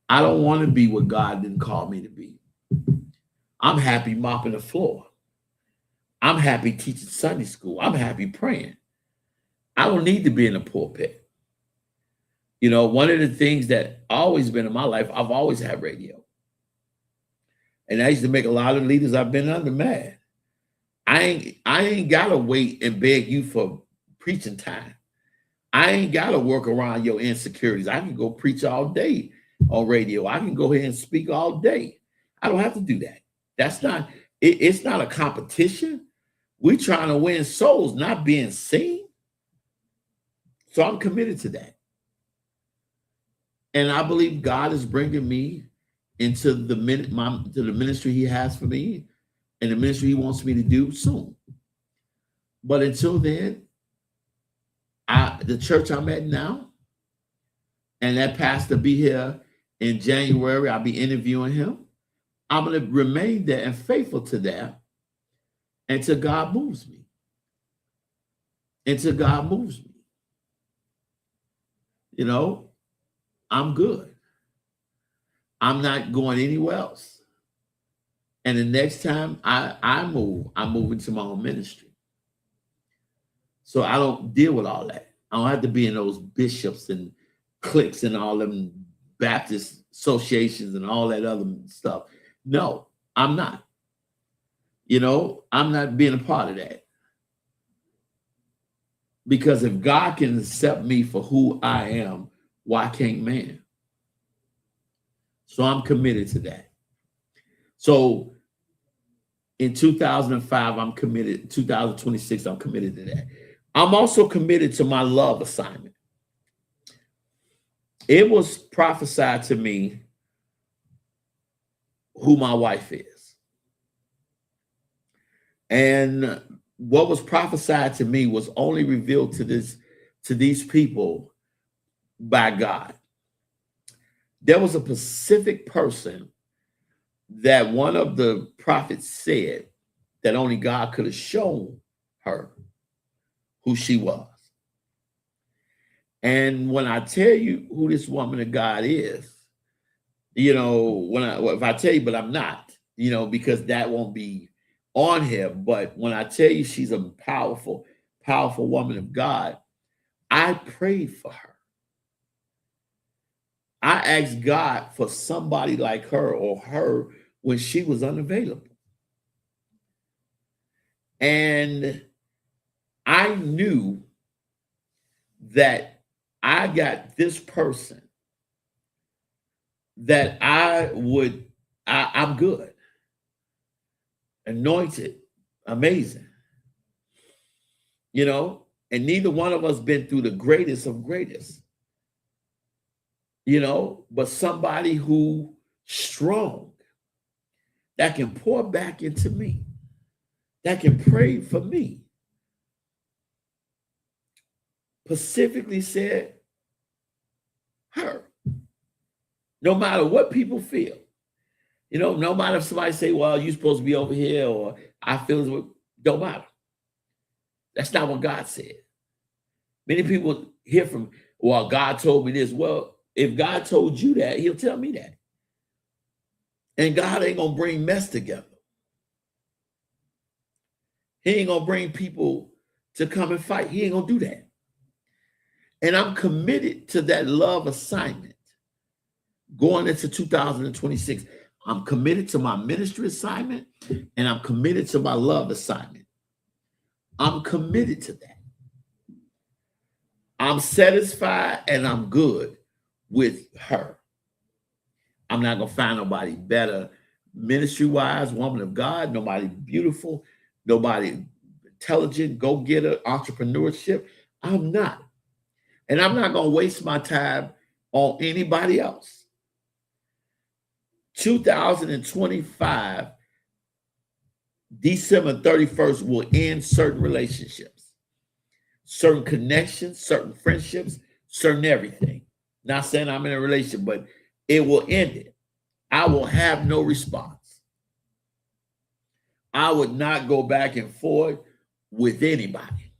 I don't want to be what God didn't call me to be. I'm happy mopping the floor. I'm happy teaching Sunday school. I'm happy praying. I don't need to be in a pulpit. You know, one of the things that always been in my life, I've always had radio. And I used to make a lot of leaders I've been under mad. I ain't gotta wait and beg you for preaching time. I ain't gotta work around your insecurities. I can go preach all day on radio. I can go ahead and speak all day. I don't have to do that. That's not, it's not a competition. We're trying to win souls, not being seen. So I'm committed to that. And I believe God is bringing me into the ministry he has for me and the ministry he wants me to do soon. But until then, the church I'm at now, and that pastor be here in January, I'll be interviewing him. I'm going to remain there and faithful to that until God moves me. Until God moves me. You know, I'm good. I'm not going anywhere else. And the next time I move, I move into my own ministry. So I don't deal with all that. I don't have to be in those bishops and cliques and all them Baptist associations and all that other stuff. No, I'm not. I'm not being a part of that. Because if God can accept me for who I am, why can't man? So I'm committed to that. So in 2005, I'm committed. 2026, I'm committed to that. I'm also committed to my love assignment. It was prophesied to me who my wife is. And what was prophesied to me was only revealed to these people by God. There was a specific person that one of the prophets said that only God could have shown her who she was. And when I tell you who this woman of God is, if I tell you, but I'm not, because that won't be on here. But when I tell you she's a powerful, powerful woman of God, I prayed for her. I asked God for somebody like her or her when she was unavailable. And I knew that I got this person that I'm good, anointed, amazing, and neither one of us been through the greatest of greatest, but somebody who strong, that can pour back into me, that can pray for me. Specifically said her. No matter what people feel, no matter if somebody say, well, you're supposed to be over here, or I feel, don't matter. That's not what God said. Many people hear from, well, God told me this. Well, if God told you that, he'll tell me that. And God ain't going to bring mess together. He ain't going to bring people to come and fight. He ain't going to do that. And I'm committed to that love assignment going into 2026. I'm committed to my ministry assignment, and I'm committed to my love assignment. I'm committed to that. I'm satisfied and I'm good with her. I'm not going to find nobody better ministry-wise, woman of God, nobody beautiful, nobody intelligent, go-getter, entrepreneurship. I'm not. And I'm not going to waste my time on anybody else. 2025, December 31st will end certain relationships, certain connections, certain friendships, certain everything. Not saying I'm in a relationship, but it will end it. I will have no response. I would not go back and forth with anybody.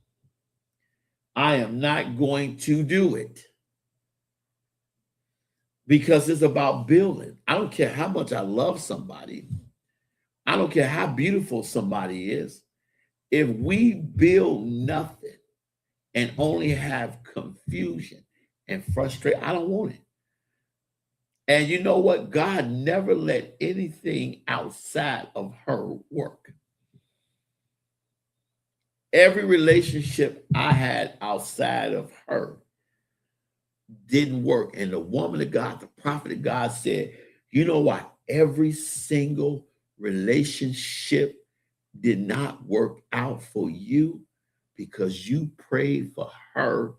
I am not going to do it because it's about building. I don't care how much I love somebody. I don't care how beautiful somebody is. If we build nothing and only have confusion and frustration, I don't want it. And you know what? God never let anything outside of her work. Every relationship I had outside of her didn't work. And the woman of God, the prophet of God said, you know what? Every single relationship did not work out for you because you prayed for her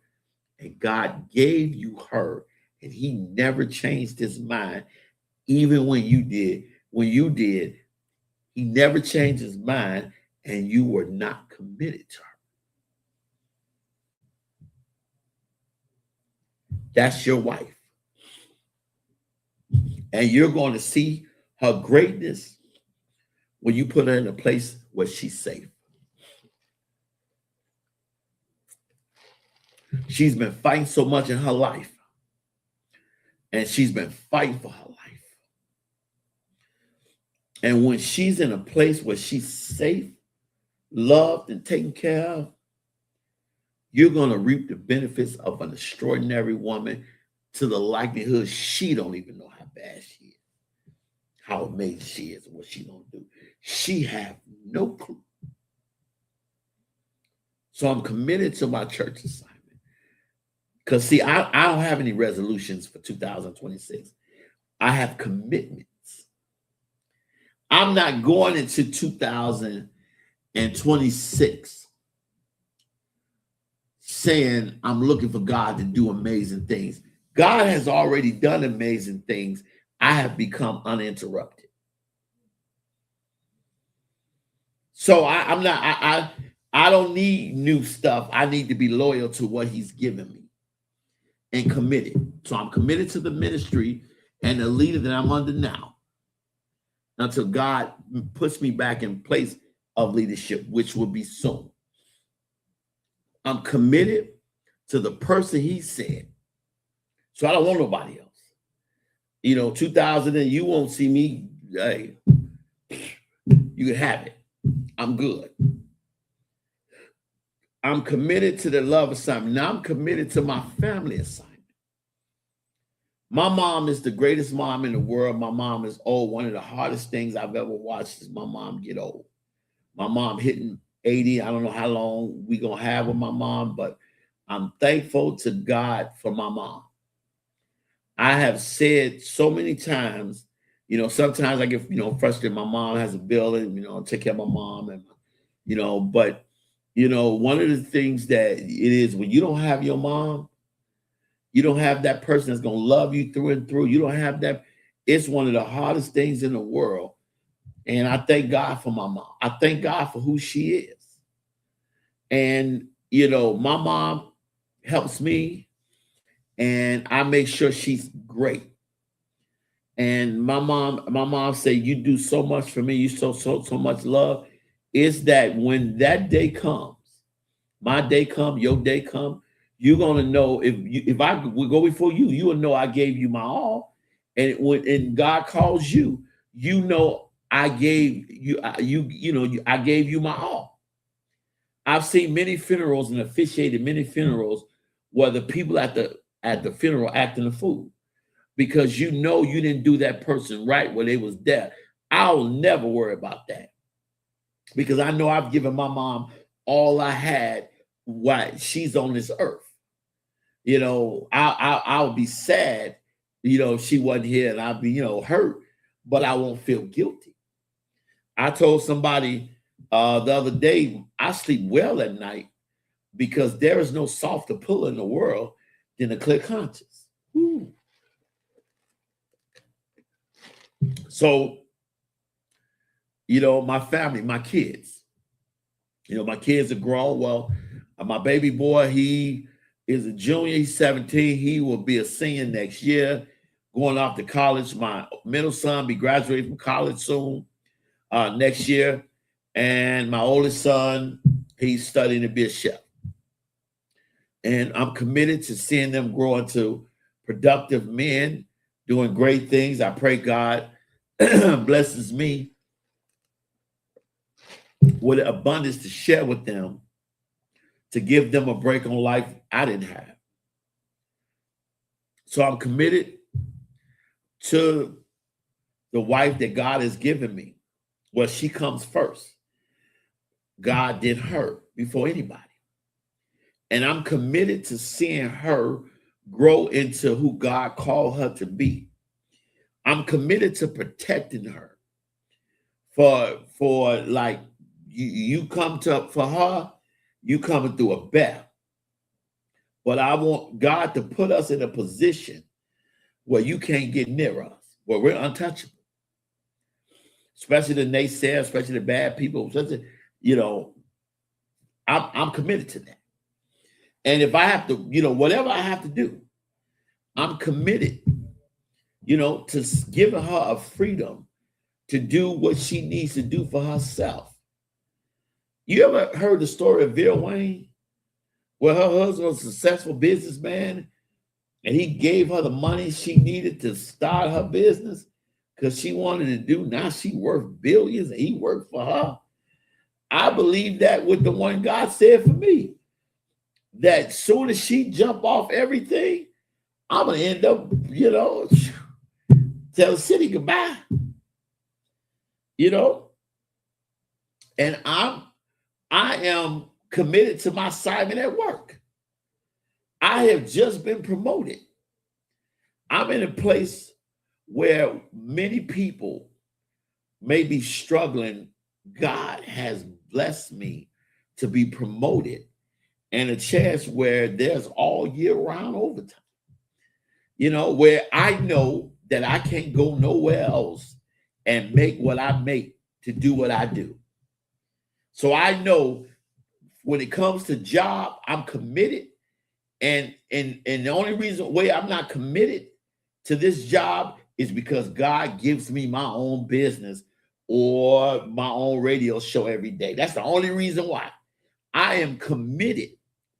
and God gave you her, and he never changed his mind. Even when you did, he never changed his mind, and you were not committed to her. That's your wife. And you're going to see her greatness when you put her in a place where she's safe. She's been fighting so much in her life, and she's been fighting for her life. And when she's in a place where she's safe, loved, and taken care of, you're going to reap the benefits of an extraordinary woman to the likelihood she don't even know how bad she is, how amazing she is, and what she going to do. She have no clue. So I'm committed to my church assignment. Because, see, I don't have any resolutions for 2026. I have commitments. I'm not going into 2026 saying I'm looking for God to do amazing things. God has already done amazing things. I have become uninterrupted. So I don't need new stuff. I need to be loyal to what he's given me and committed. So I'm committed to the ministry and the leader that I'm under now until God puts me back in place of leadership, which will be soon. I'm committed to the person he said. So I don't want nobody else. 2000, and you won't see me. Hey, you can have it. I'm good. I'm committed to the love assignment. Now I'm committed to my family assignment. My mom is the greatest mom in the world. My mom is old. One of the hardest things I've ever watched is my mom get old. My mom hitting 80. I don't know how long we're going to have with my mom, but I'm thankful to God for my mom. I have said so many times, sometimes I get, frustrated. My mom has a building, take care of my mom. And, but, one of the things that it is when you don't have your mom, you don't have that person that's going to love you through and through. You don't have that. It's one of the hardest things in the world. And I thank God for my mom. I thank God for who she is. And, my mom helps me and I make sure she's great. And my mom said, you do so much for me. You show so much love. It's that when that day comes, my day come, your day come, you're gonna know if I would go before you, you will know I gave you my all. And when God calls you, I gave you, I gave you my all. I've seen many funerals and officiated many funerals where the people at the funeral acting a fool because you didn't do that person right when they was there. I'll never worry about that because I know I've given my mom all I had while she's on this earth. I'll be sad, she wasn't here and I'll be, hurt, but I won't feel guilty. I told somebody the other day, I sleep well at night because there is no softer pillow in the world than a clear conscience. Ooh. So, my family, my kids, my kids are grown. Well, my baby boy, he is a junior. He's 17. He will be a senior next year, going off to college. My middle son be graduating from college soon next year. And my oldest son, he's studying to be a chef. And I'm committed to seeing them grow into productive men, doing great things. I pray God blesses me with abundance to share with them, to give them a break on life I didn't have. So I'm committed to the wife that God has given me. Well, she comes first. God did her before anybody. And I'm committed to seeing her grow into who God called her to be. I'm committed to protecting her. For like you come to for her, you coming through a battle. But I want God to put us in a position where you can't get near us, where we're untouchable. Especially the naysayers, especially the bad people. I'm committed to that. And if I have to, whatever I have to do, I'm committed, to giving her a freedom to do what she needs to do for herself. You ever heard the story of Vera Wayne? Where her husband was a successful businessman and he gave her the money she needed to start her business because she wanted to do. Now she worth billions and he worked for her. I believe that with the one God said for me, that soon as she jump off everything, I'm going to end up, tell the city goodbye, and I am committed to my assignment at work. I have just been promoted. I'm in a place where many people may be struggling. God has blessed me to be promoted and a chance where there's all year round overtime, where I know that I can't go nowhere else and make what I make to do what I do. So I know when it comes to job, I'm committed. And the only reason why I'm not committed to this job is because God gives me my own business or my own radio show every day. That's the only reason why I am committed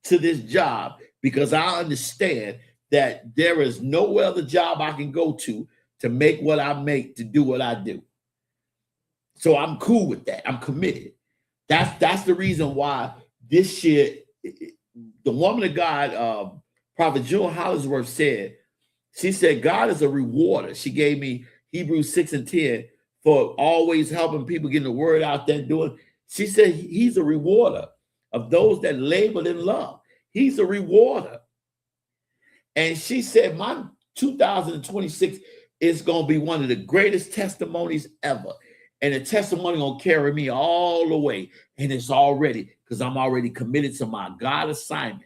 to this job, because I understand that there is no other job I can go to make what I make, to do what I do. So I'm cool with that. I'm committed. That's the reason why this year, the woman of God, Prophet Jewel Hollingsworth said, she said, God is a rewarder. She gave me Hebrews 6:10 for always helping people getting the word out there doing. She said, he's a rewarder of those that labor in love. He's a rewarder. And she said, my 2026 is going to be one of the greatest testimonies ever. And the testimony going to carry me all the way. And it's already, because I'm already committed to my God assignment,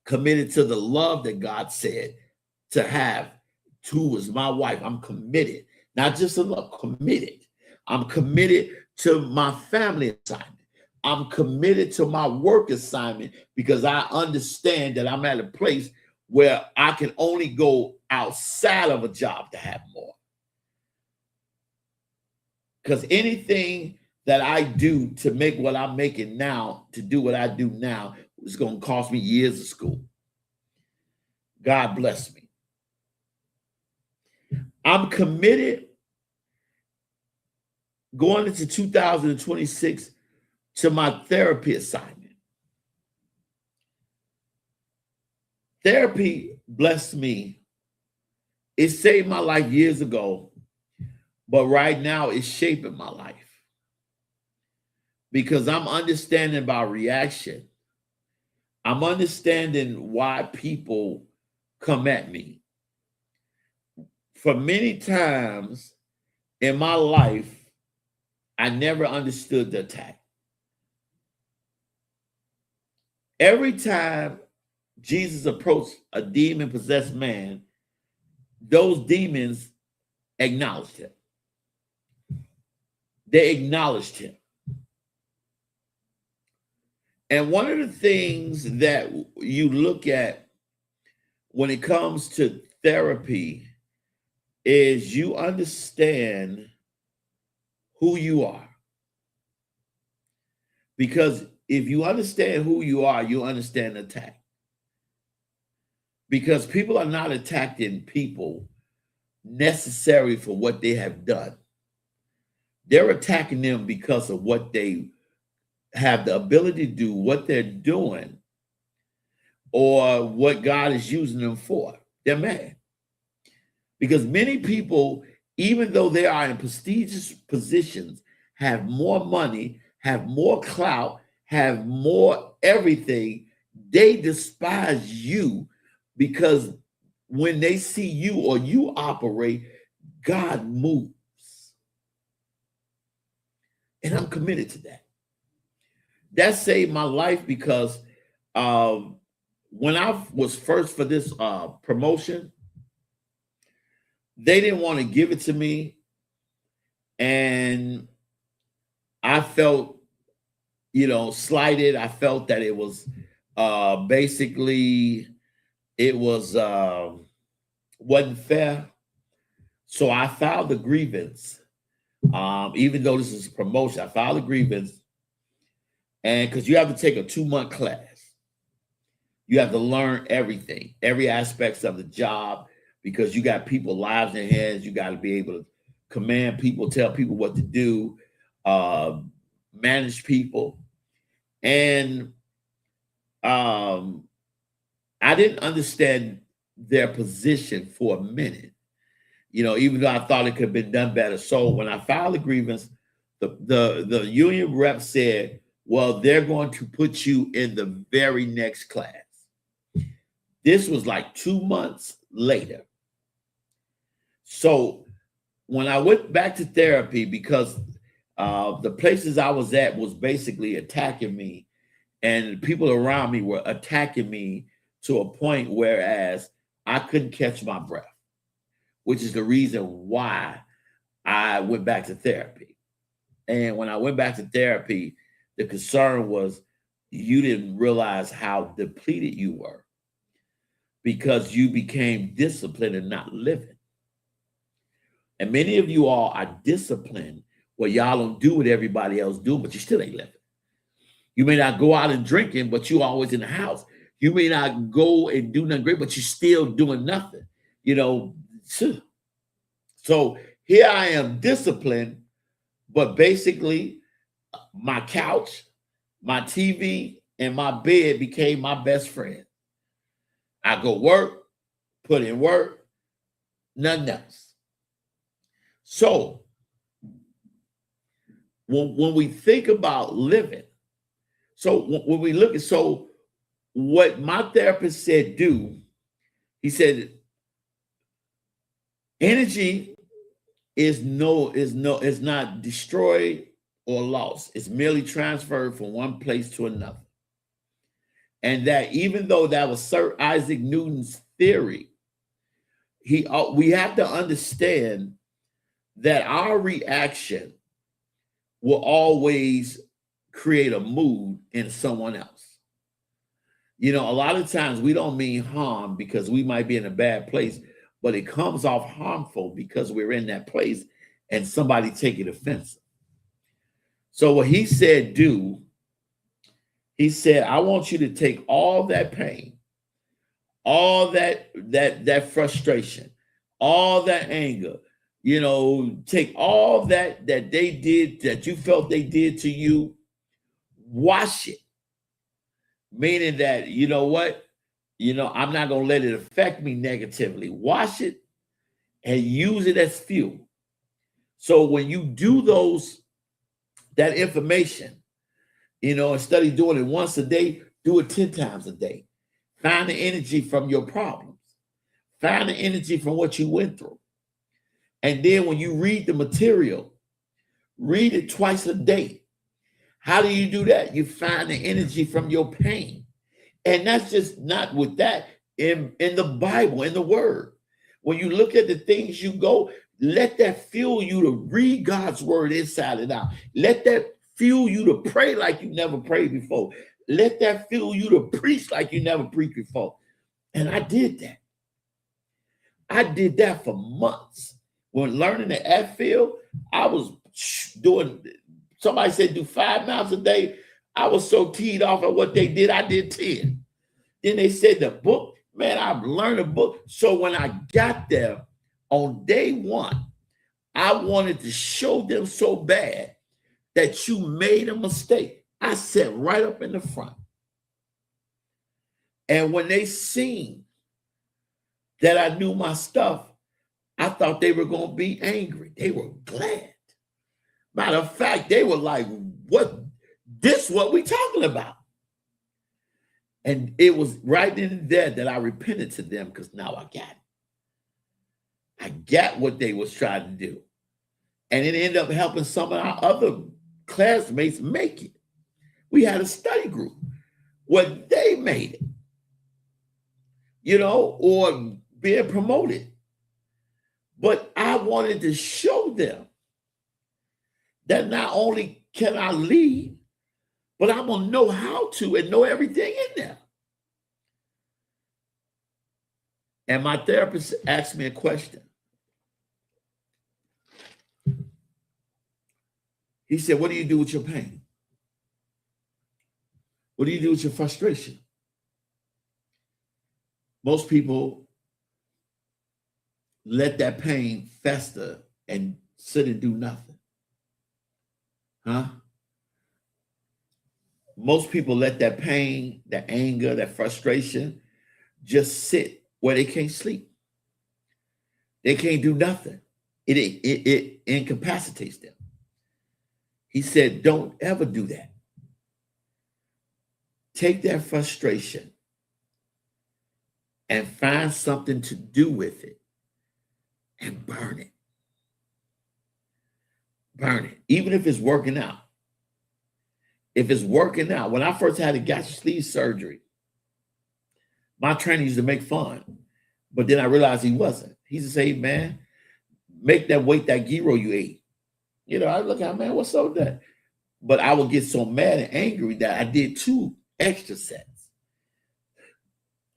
committed to the love that God said to have, who is my wife. I'm committed, not just in love, committed. I'm committed to my family assignment. I'm committed to my work assignment, because I understand that I'm at a place where I can only go outside of a job to have more. Because anything that I do to make what I'm making now, to do what I do now, is going to cost me years of school. God bless me. I'm committed going into 2026 to my therapy assignment. Therapy blessed me. It saved my life years ago, but right now it's shaping my life, because I'm understanding about reaction. I'm understanding why people come at me. For many times in my life, I never understood the attack. Every time Jesus approached a demon-possessed man, those demons acknowledged him. They acknowledged him. And one of the things that you look at when it comes to therapy is you understand who you are. Because if you understand who you are, you understand the attack. Because people are not attacking people necessarily for what they have done. They're attacking them because of what they have the ability to do, what they're doing, or what God is using them for. They're mad. Because many people, even though they are in prestigious positions, have more money, have more clout, have more everything, they despise you, because when they see you or you operate, God moves. And I'm committed to that. That saved my life, because when I was first for this promotion, they didn't want to give it to me. And I felt, slighted. I felt that it was wasn't fair. So I filed a grievance. Even though this is a promotion, I filed a grievance. And because you have to take a 2-month class, you have to learn everything, every aspect of the job, because you got people lives in hands. You got to be able to command people, tell people what to do, manage people. And I didn't understand their position for a minute, even though I thought it could have been done better. So when I filed a grievance, the union rep said, well, they're going to put you in the very next class. This was like 2 months later. So when I went back to therapy, because the places I was at was basically attacking me, and people around me were attacking me to a point whereas I couldn't catch my breath, which is the reason why I went back to therapy. And when I went back to therapy, the concern was you didn't realize how depleted you were because you became disciplined and not living. And many of you all are disciplined where y'all don't do what everybody else do, but you still ain't living. You may not go out and drinking, but you always in the house. You may not go and do nothing great, but you're still doing nothing. So here I am disciplined, but basically my couch, my TV, and my bed became my best friend. I go work, put in work, nothing else. So when we think about living, so when we look at, so what my therapist said do, he said, energy is not destroyed or lost. It's merely transferred from one place to another. And that even though that was Sir Isaac Newton's theory, we have to understand that our reaction will always create a mood in someone else. A lot of times we don't mean harm because we might be in a bad place, but it comes off harmful because we're in that place and somebody take it offensive. So what he said he said, I want you to take all that pain, all that frustration, all that anger, take all that they did, that you felt they did to you, wash it. Meaning that, I'm not going to let it affect me negatively. Wash it and use it as fuel. So when you do that information, instead of doing it once a day, do it 10 times a day. Find the energy from your problems. Find the energy from what you went through. And then when you read the material, read it twice a day. How do you do that? You find the energy from your pain. And that's just not with that in the Bible, in the word. When you look at the things you go, let that fuel you to read God's word inside and out. Let that fuel you to pray like you never prayed before. Let that fuel you to preach like you never preached before. And I did that. I did that for months. When learning the F field, I was doing, somebody said do 5 miles a day. I was so teed off at what they did, I did 10. Then they said the book, man, I've learned a book. So when I got there on day one, I wanted to show them so bad that you made a mistake. I sat right up in the front. And when they seen that I knew my stuff, I thought they were going to be angry. They were glad. Matter of fact, they were like, what we talking about? And it was right in there that I repented to them because now I got it. I got what they was trying to do. And it ended up helping some of our other classmates make it. We had a study group where they made it, or being promoted. But I wanted to show them that not only can I lead, but I'm going to know how to and know everything in there. And my therapist asked me a question. He said, what do you do with your pain? What do you do with your frustration? Most people let that pain fester and sit and do nothing? Huh? Most people let that pain, that anger, that frustration just sit where they can't sleep. They can't do nothing. It incapacitates them. He said, don't ever do that. Take that frustration and find something to do with it and burn it. Burn it, even if it's working out. If it's working out, when I first had a gastric sleeve surgery, my trainer used to make fun, but then I realized he wasn't. He used to say, man, make that weight that gyro you ate. You know, I look at, man, what's up with that? But I would get so mad and angry that I did 2 extra sets.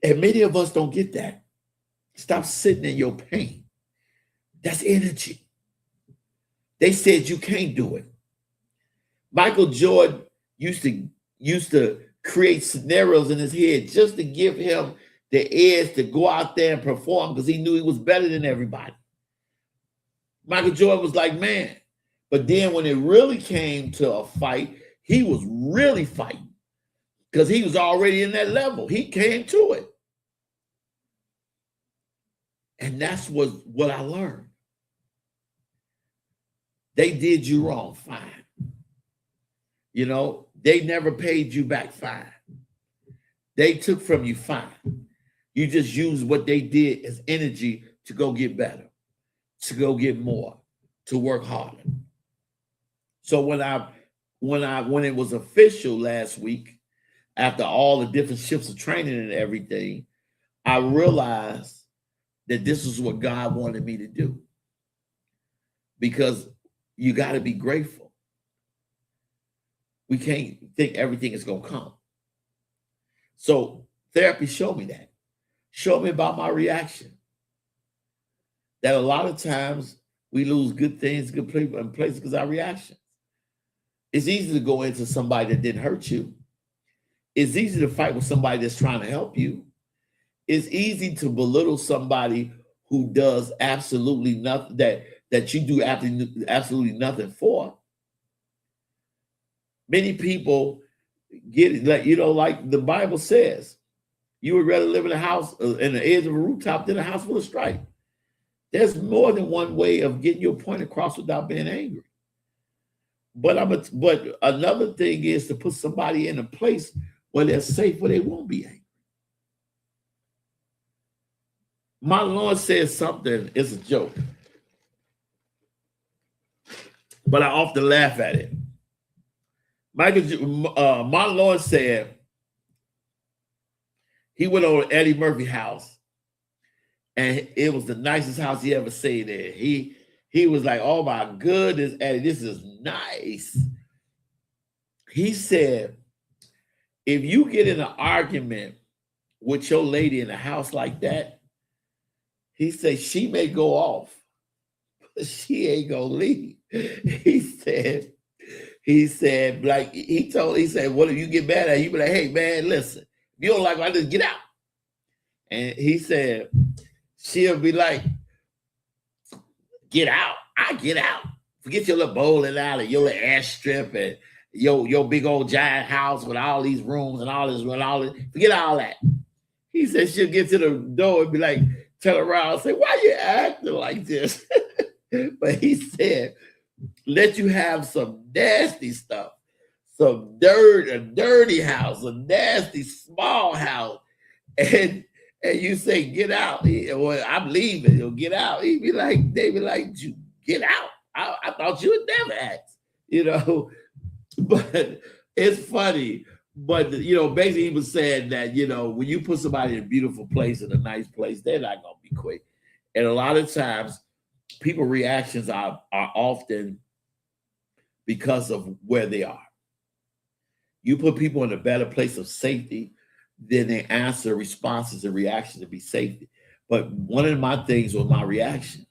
And many of us don't get that. Stop sitting in your pain. That's energy. They said you can't do it. Michael Jordan used to create scenarios in his head just to give him the edge to go out there and perform because he knew he was better than everybody. Michael Jordan was like, man. But then when it really came to a fight, he was really fighting because he was already in that level. He came to it. And that's what I learned. They did you wrong, fine. You know, they never paid you back, fine. They took from you, fine. You just used what they did as energy to go get better, to go get more, to work harder. So when it was official last week, after all the different shifts of training and everything, I realized that this is what God wanted me to do. Because you got to be grateful. We can't think everything is going to come. So therapy showed me that. Showed me about my reaction. That a lot of times we lose good things, good people and places because of our reactions. It's easy to go into somebody that didn't hurt you. It's easy to fight with somebody that's trying to help you. It's easy to belittle somebody who does absolutely nothing that you do absolutely nothing for. Many people get it, like the Bible says, you would rather live in a house in the edge of a rooftop than a house full of strife. There's more than one way of getting your point across without being angry. But another thing is to put somebody in a place where they're safe, where they won't be angry. My Lord says something, it's a joke, but I often laugh at it. My Lord said he went over to Eddie Murphy's house, and it was the nicest house he ever stayed in. He was like, oh my goodness, Eddie, this is nice. He said, if you get in an argument with your lady in a house like that, he said, she may go off, but she ain't gonna leave. He said, what if you get mad at her? You be like, hey man, listen, if you don't like her, I just get out. And he said, she'll be like, get out. I get out. Forget your little bowling alley, your little airstrip, and your big old giant house with all these rooms and all this. Forget all that. He said she'll get to the door and be like, turn around and say, why you acting like this? But he said, let you have some nasty stuff, some dirt, a dirty house, a nasty small house, and you say, get out. Well, I'm leaving. You'll get out. They be like, you get out. I thought you would never ask, But it's funny. But, basically he was saying that, when you put somebody in a beautiful place, in a nice place, they're not going to be quick. And a lot of times, people's reactions are often because of where they are. You put people in a better place of safety, then they answer responses and reactions to be safety. But one of my things was my reactions.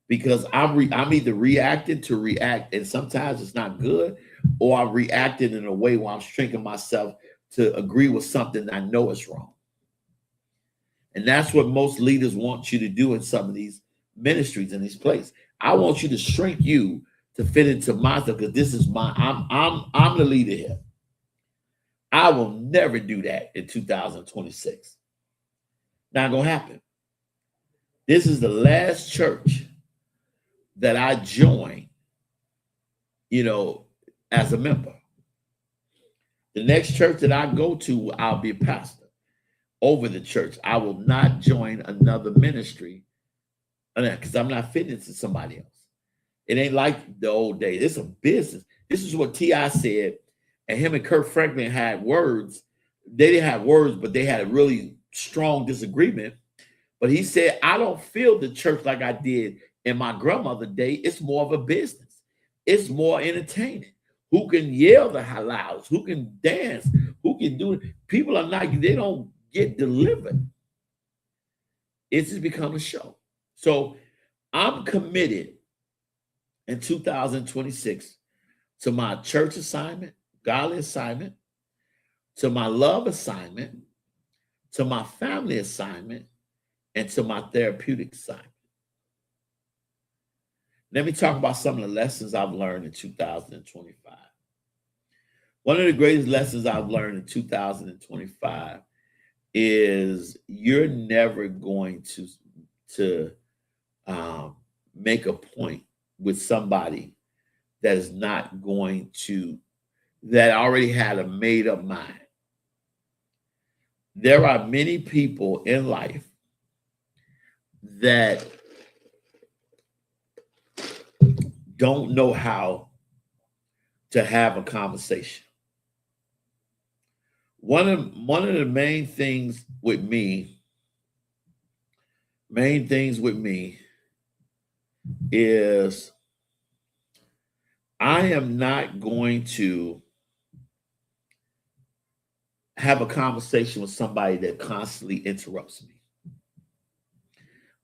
Because I'm either reacting to react, and sometimes it's not good, or I'm reacting in a way where I'm shrinking myself to agree with something I know is wrong. And that's what most leaders want you to do in some of these ministries in these places. I want you to shrink you to fit into my stuff because this is I'm the leader here. I will never do that in 2026. Not gonna happen. This is the last church that I joined, as a member. The next church that I go to, I'll be a pastor over the church. I will not join another ministry because I'm not fitting into somebody else. It ain't like the old days. It's a business. This is what T.I. said, and him and Kirk Franklin had words. They didn't have words, but they had a really strong disagreement. But he said, I don't feel the church like I did in my grandmother's day. It's more of a business. It's more entertaining. Who can yell the loudest? Who can dance? Who can do it? People are not, they don't get delivered. It's just become a show. So I'm committed in 2026 to my church assignment, godly assignment, to my love assignment, to my family assignment, and to my therapeutic assignment. Let me talk about some of the lessons I've learned in 2025. One of the greatest lessons I've learned in 2025 is you're never going to make a point with somebody that is not going to, that already had a made up mind. There are many people in life that don't know how to have a conversation. One of the main things with me is I am not going to have a conversation with somebody that constantly interrupts me.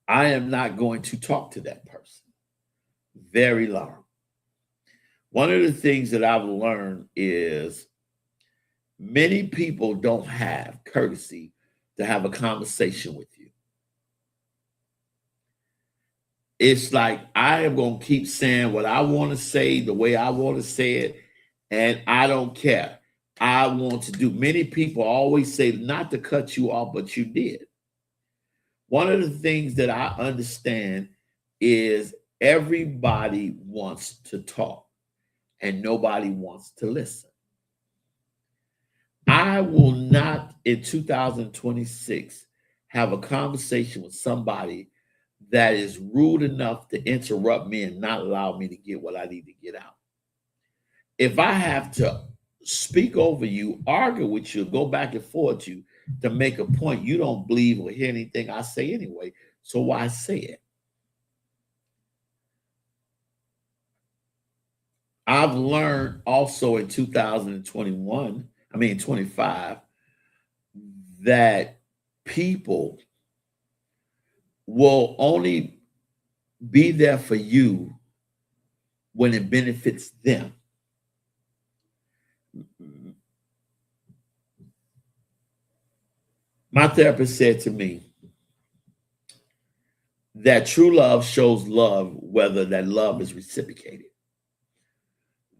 I am not going to talk to that person very long. One of the things that I've learned is many people don't have courtesy to have a conversation with you. It's like I am going to keep saying what I want to say the way I want to say it, and I don't care. I want to do. Many people always say not to cut you off, but you did. One of the things that I understand is everybody wants to talk and nobody wants to listen. I will not in 2026 have a conversation with somebody that is rude enough to interrupt me and not allow me to get what I need to get out. If I have to speak over you, argue with you, go back and forth you to make a point, you don't believe or hear anything I say anyway, so why say it? I've learned also in 25, that people will only be there for you when it benefits them. My therapist said to me that true love shows love whether that love is reciprocated.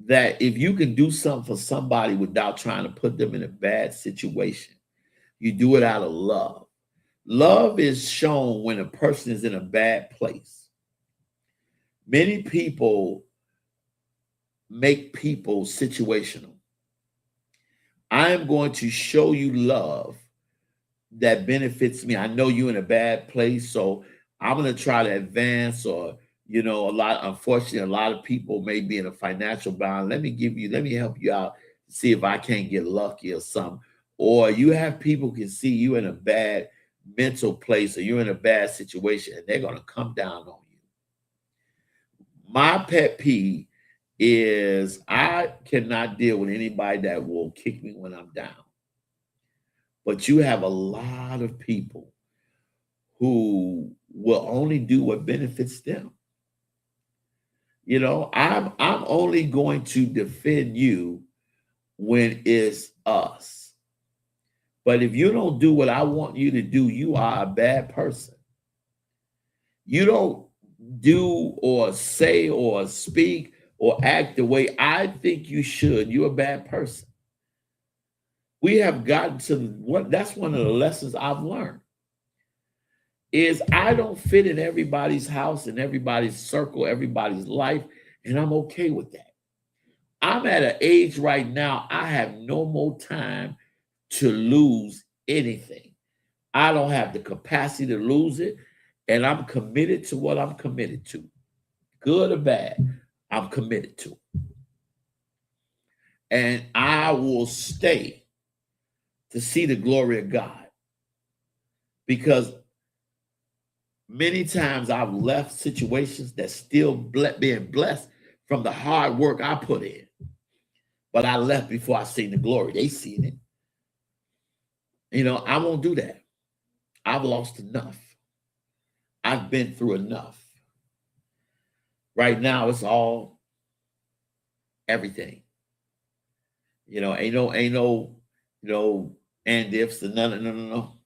That if you can do something for somebody without trying to put them in a bad situation, you do it out of love. Love is shown when a person is in a bad place. Many people make people situational. I am going to show you love that benefits me. I know you're in a bad place, so I'm going to try to advance, or unfortunately, a lot of people may be in a financial bound. Let me help you out, see if I can't get lucky or something. Or you have people can see you in a bad mental place or you're in a bad situation and they're going to come down on you. My pet peeve is I cannot deal with anybody that will kick me when I'm down. But you have a lot of people who will only do what benefits them. I'm only going to defend you when it's us. But if you don't do what I want you to do, you are a bad person. You don't do or say or speak or act the way I think you should, you're a bad person. We have gotten to what that's one of the lessons I've learned is I don't fit in everybody's house and everybody's circle, everybody's life, and I'm okay with that. I'm at an age right now, I have no more time to lose anything. I don't have the capacity to lose it, and I'm committed to what I'm committed to. Good or bad, I'm committed to it. And I will stay to see the glory of God. Because many times I've left situations that still being blessed from the hard work I put in. But I left before I seen the glory. They seen it. You know, I won't do that. I've lost enough. I've been through enough. Right now, it's all everything. You know, ain't no, and ifs and no.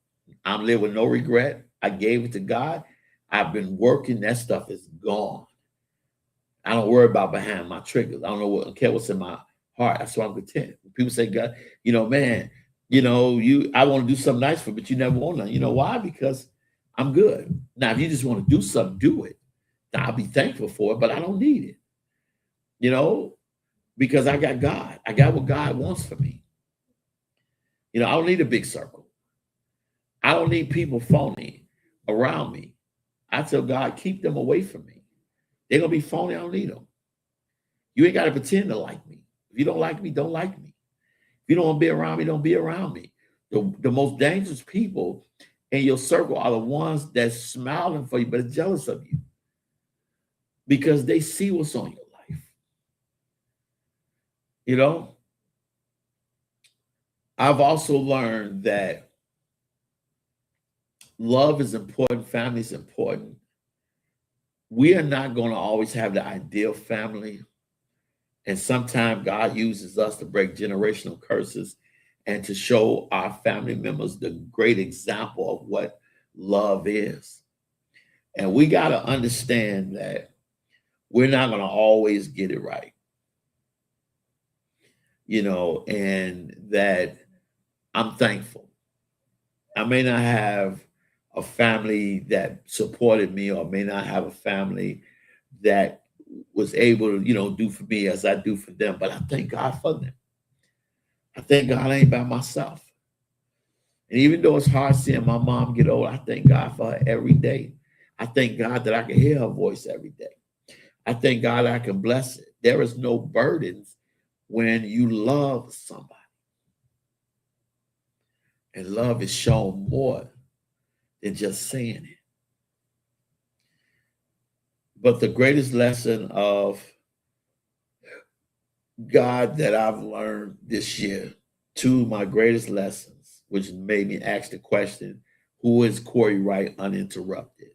I'm living with no regret. I gave it to God. I've been working. That stuff is gone. I don't worry about behind my triggers. I don't care what's in my heart. That's why I'm content. When people say, God, man, I want to do something nice for you, but you never want to. You know why? Because I'm good. Now, if you just want to do something, do it. Now, I'll be thankful for it, but I don't need it. Because I got God. I got what God wants for me. I don't need a big circle. I don't need people phony around me. I tell God, keep them away from me. They're going to be phony. I don't need them. You ain't got to pretend to like me. If you don't like me, don't like me. If you don't want to be around me, don't be around me. The most dangerous people in your circle are the ones that's smiling for you, but are jealous of you because they see what's on your life. I've also learned that love is important. Family is important. We are not going to always have the ideal family. And sometimes God uses us to break generational curses and to show our family members the great example of what love is. And we got to understand that we're not going to always get it right. And that I'm thankful. I may not have a family that supported me, or may not have a family that was able to, do for me as I do for them, but I thank God for them. I thank God I ain't by myself. And even though it's hard seeing my mom get old, I thank God for her every day. I thank God that I can hear her voice every day. I thank God I can bless it. There is no burdens when you love somebody. And love is shown more than just saying it. But the greatest lesson of God that I've learned this year, two of my greatest lessons, which made me ask the question, who is Corey Wright uninterrupted,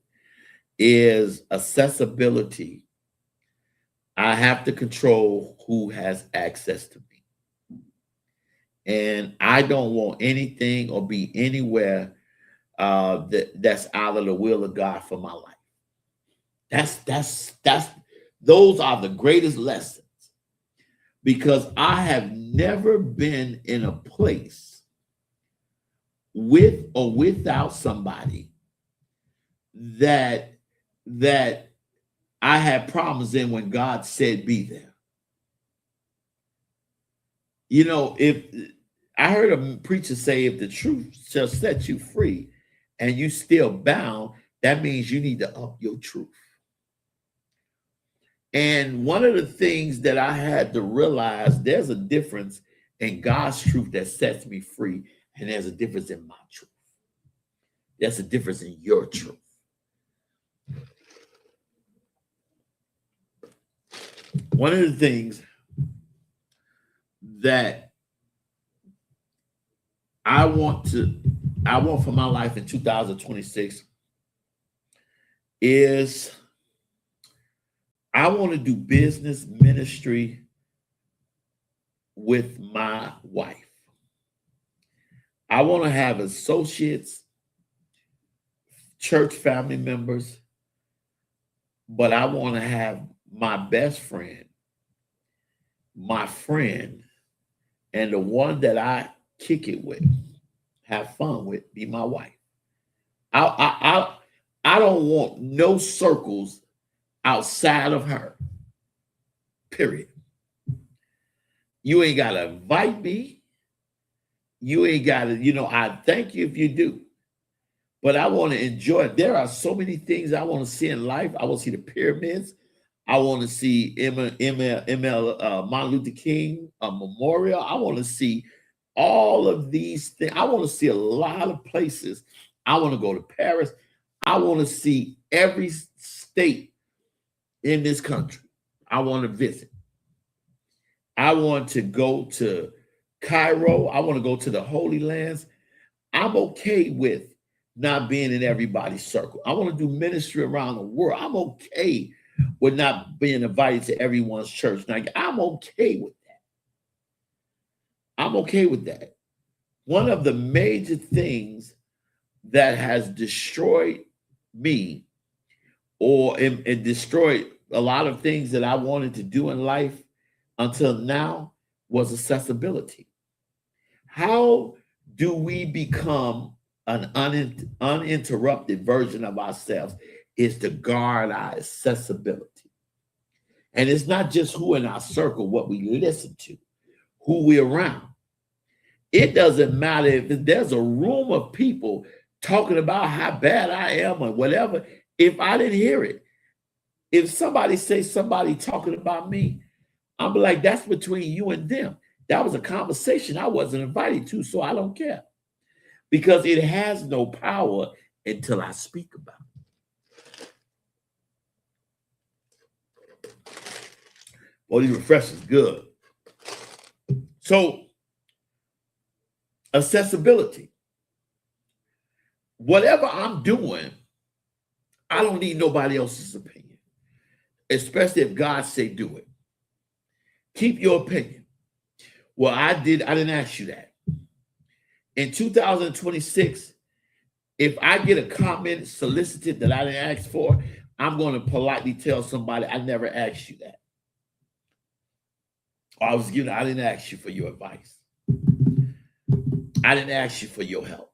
is accessibility. I have to control who has access to me. And I don't want anything or be anywhere that's out of the will of God for my life. Those are the greatest lessons, because I have never been in a place with or without somebody that I had problems in when God said be there. If I heard a preacher say, if the truth shall set you free and you still bound, that means you need to up your truth. And one of the things that I had to realize, there's a difference in God's truth that sets me free, and there's a difference in my truth. There's a difference in your truth. One of the things that I want for my life in 2026 is I want to do business ministry with my wife. I want to have associates, church family members, but I want to have my best friend, my friend, and the one that I kick it with, have fun with, be my wife. I don't want no circles outside of her. Period. You ain't got to invite me. You ain't got to, I thank you if you do. But I want to enjoy it. There are so many things I want to see in life. I want to see the pyramids. I want to see Martin Luther King memorial. I want to see all of these things. I want to see a lot of places. I want to go to Paris. I want to see every state in this country. I want to visit. I want to go to Cairo. I want to go to the Holy Lands. I'm okay with not being in everybody's circle. I want to do ministry around the world. I'm okay with not being invited to everyone's church. Now, I'm okay with that. I'm okay with that. One of the major things that has destroyed me and destroyed a lot of things that I wanted to do in life until now was accessibility. How do we become an uninterrupted version of ourselves? Is to guard our accessibility. And it's not just who in our circle, what we listen to, who we're around. It doesn't matter if there's a room of people talking about how bad I am or whatever. If I didn't hear it, if somebody says somebody talking about me, I'm like, that's between you and them. That was a conversation I wasn't invited to, so I don't care. Because it has no power until I speak about it. Well, these refreshers good. So, accessibility. Whatever I'm doing, I don't need nobody else's opinion, especially if God say do it. Keep your opinion. Well, I didn't ask you that. In 2026, if I get a comment solicited that I didn't ask for, I'm going to politely tell somebody I never asked you that. I didn't ask you for your advice. I didn't ask you for your help.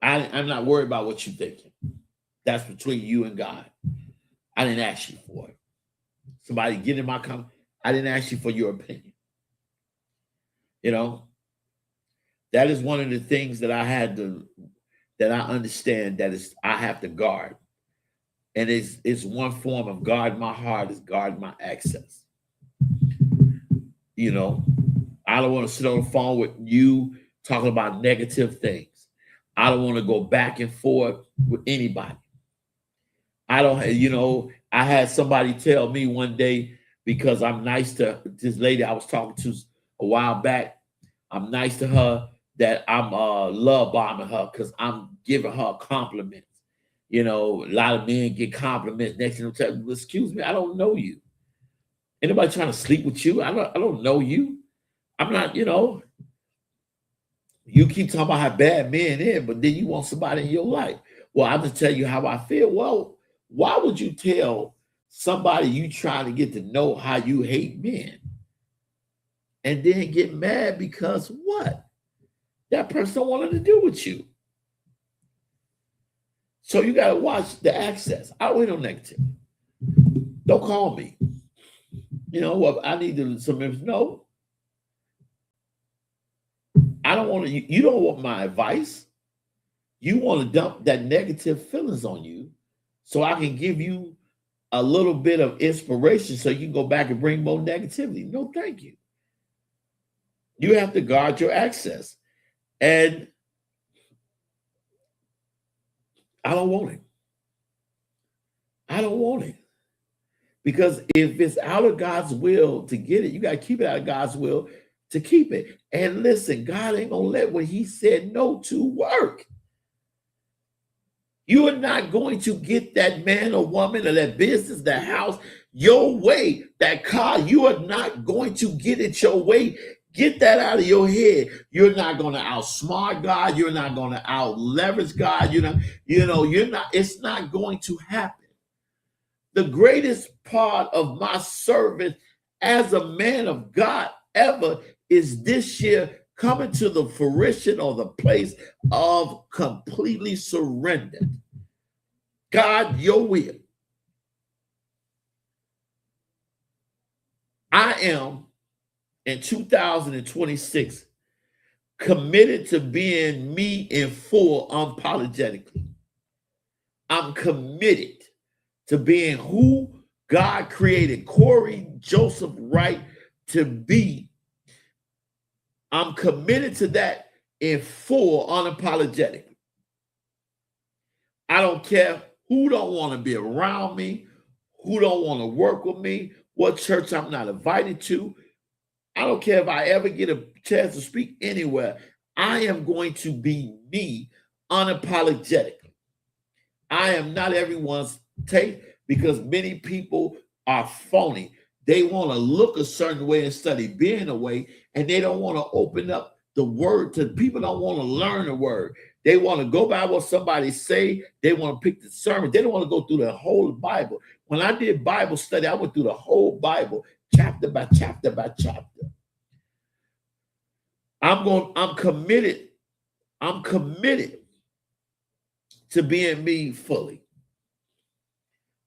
I'm not worried about what you're thinking. That's between you and God. I didn't ask you for it. Somebody get in my comment. I didn't ask you for your opinion. That is one of the things that that I understand I have to guard. And it's one form of guard my heart is guard my access. I don't want to sit on the phone with you talking about negative things. I don't want to go back and forth with anybody. I had somebody tell me one day, because I'm nice to this lady I was talking to a while back, I'm nice to her, that I'm love bombing her because I'm giving her compliments. A lot of men get compliments. Next thing they'll tell me, excuse me, I don't know you. Anybody trying to sleep with you? I don't know you. I'm not, you keep talking about how bad men is, but then you want somebody in your life. Well, I'll just tell you how I feel. Well, why would you tell somebody you trying to get to know how you hate men and then get mad because what? That person don't want nothing to do with you. So you got to watch the access. I don't know negativity. Don't call me. I need some information. No. I don't want to. You don't want my advice. You want to dump that negative feelings on you so I can give you a little bit of inspiration so you can go back and bring more negativity. No, thank you. You have to guard your access. And I don't want it. I don't want it. Because if it's out of God's will to get it, you got to keep it out of God's will to keep it. And listen, God ain't going to let what he said no to work. You are not going to get that man or woman or that business, that house, your way, that car. You are not going to get it your way. Get that out of your head. You're not going to outsmart God. You're not going to out leverage God. You're not, it's not going to happen. The greatest part of my service as a man of God ever is this year coming to the fruition or the place of completely surrendered. God, your will. I am in 2026 committed to being me in full unapologetically. I'm committed to being who God created Corey Joseph Wright to be. I'm committed to that in full unapologetically. I don't care who don't want to be around me, who don't want to work with me, what church I'm not invited to. I don't care if I ever get a chance to speak anywhere. I am going to be me unapologetically. I am not everyone's taste because many people are phony. They want to look a certain way and study being a way, and they don't want to open up the word to people. Don't want to learn the word. They want to go by what somebody say. They want to pick the sermon. They don't want to go through the whole Bible. When I did Bible study, I went through the whole Bible, chapter by chapter by chapter. I'm committed. I'm committed to being me fully.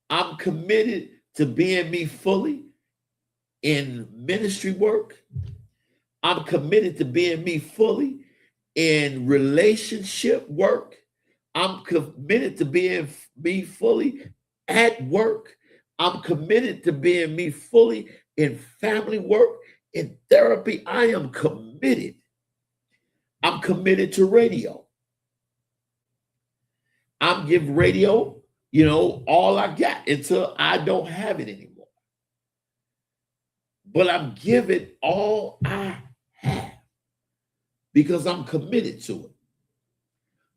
I'm committed to being me fully in ministry work. I'm committed to being me fully in relationship work. I'm committed to being me fully at work. I'm committed to being me fully in family work, in therapy. I am committed. I'm committed to radio. I'm giving radio, all I got until I don't have it anymore. But I'm giving all I have because I'm committed to it.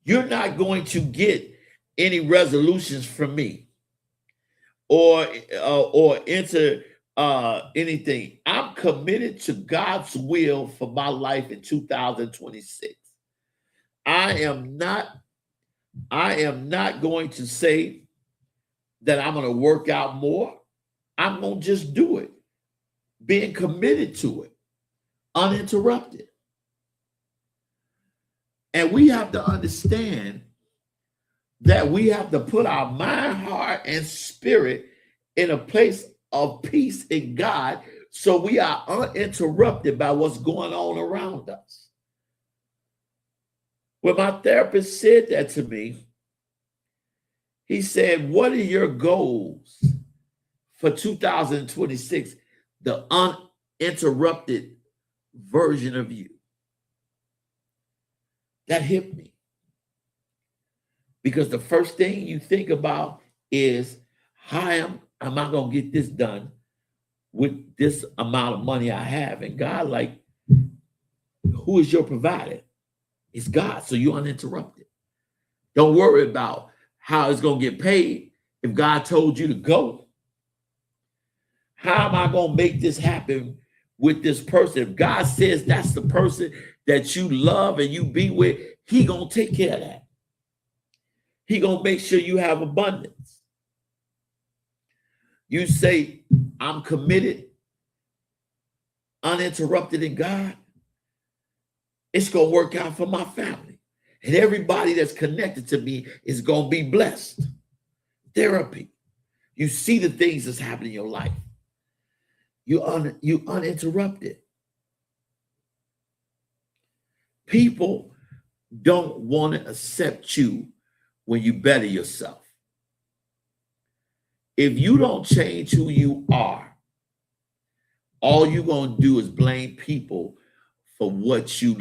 You're not going to get any resolutions from me or enter anything. I'm committed to God's will for my life in 2026. I am not going to say that I'm going to work out more. I'm going to just do it, being committed to it, uninterrupted. And we have to understand that we have to put our mind, heart, and spirit in a place of peace in God so we are uninterrupted by what's going on around us. When my therapist said that to me, he said, what are your goals for 2026? The uninterrupted version of you. That hit me. Because the first thing you think about is, how am I going to get this done with this amount of money I have? And God, who is your provider? It's God, so you're uninterrupted. Don't worry about how it's going to get paid if God told you to go. How am I going to make this happen with this person? If God says that's the person that you love and you be with, he going to take care of that. He going to make sure you have abundance. You say, I'm committed, uninterrupted in God. It's going to work out for my family. And everybody that's connected to me is going to be blessed. Therapy. You see the things that's happening in your life. You uninterrupted. People don't want to accept you when you better yourself. If you don't change who you are, all you're going to do is blame people for what you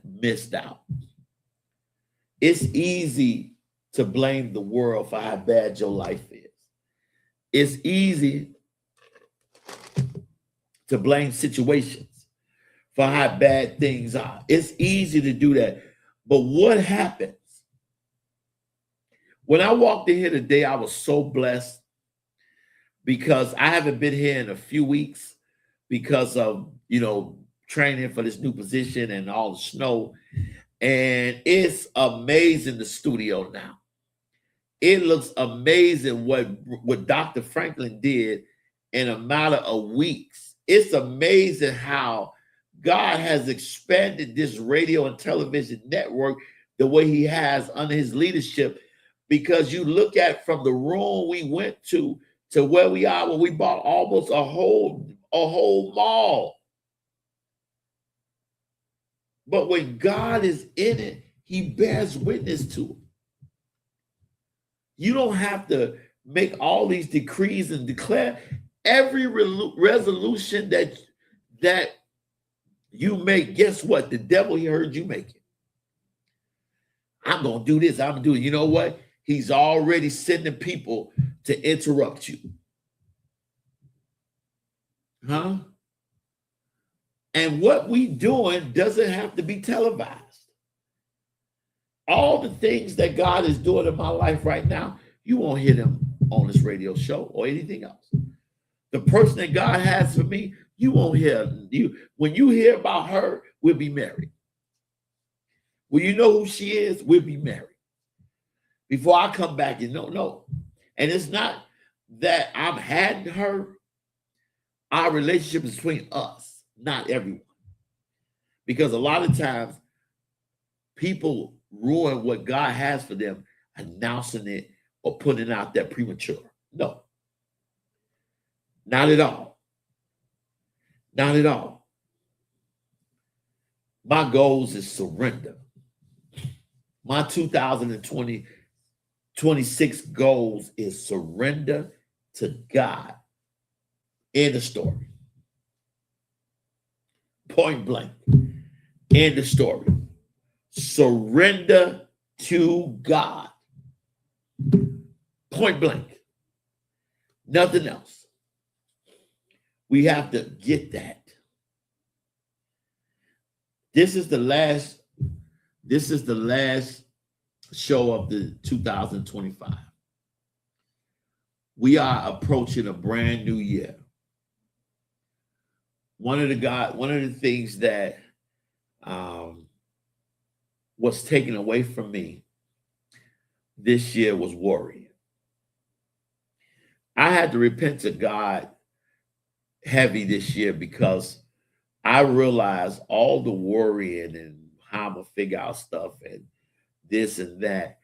missed out. It's easy to blame the world for how bad your life is. It's easy to blame situations for how bad things are. It's easy to do that. But what happens? When I walked in here today, I was so blessed because I haven't been here in a few weeks because of, training for this new position and all the snow. And it's amazing, the studio now. It looks amazing what Dr. Franklin did in a matter of weeks. It's amazing how God has expanded this radio and television network the way he has under his leadership, because you look at from the room we went to where we are when we bought almost a whole mall. But when God is in it, he bears witness to it. You don't have to make all these decrees and declare. Every resolution that you make, guess what? The devil, he heard you make it. I'm going to do this. I'm going to do it. You know what? He's already sending people to interrupt you. Huh? And what we doing doesn't have to be televised. All the things that God is doing in my life right now, you won't hear them on this radio show or anything else. The person that God has for me, you won't hear. When you hear about her, we'll be married. When you know who she is, we'll be married. Before I come back, you don't know. And it's not that I'm had her. Our relationship is between us, not everyone. Because a lot of times, people ruin what God has for them, announcing it or putting it out there premature. No. Not at all. Not at all. My goals is surrender. My 2026 goals is surrender to God. End of story. Point blank. End of story. Surrender to God. Point blank. Nothing else. We have to get that. This is the last show of the 2025. We are approaching a brand new year. One of the things that was taken away from me this year was worry. I had to repent to God heavy this year because I realized all the worrying and how I'm gonna figure out stuff and this and that,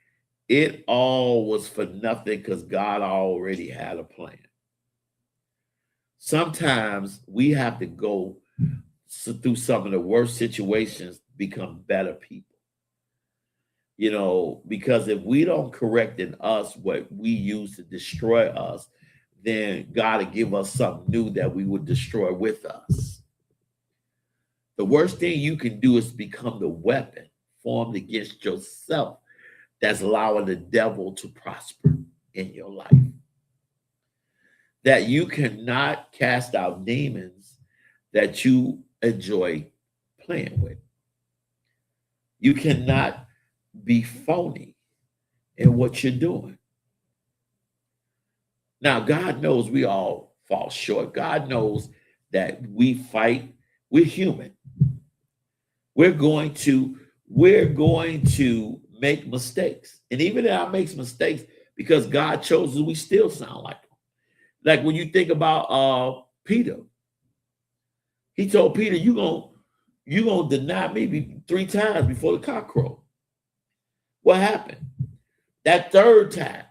it all was for nothing because God already had a plan. Sometimes we have to go through some of the worst situations to become better people. You know, because if we don't correct in us what we use to destroy us, then God will give us something new that we would destroy with us. The worst thing you can do is become the weapon formed against yourself that's allowing the devil to prosper in your life. That you cannot cast out demons that you enjoy playing with. You cannot be phony in what you're doing. Now, God knows we all fall short. God knows that we fight. We're human. We're going to make mistakes. And even if I make mistakes, because God chose us, we still sound like him. Like when you think about Peter, he told Peter, you gonna deny me 3 times before the cock crow. What happened? That third time,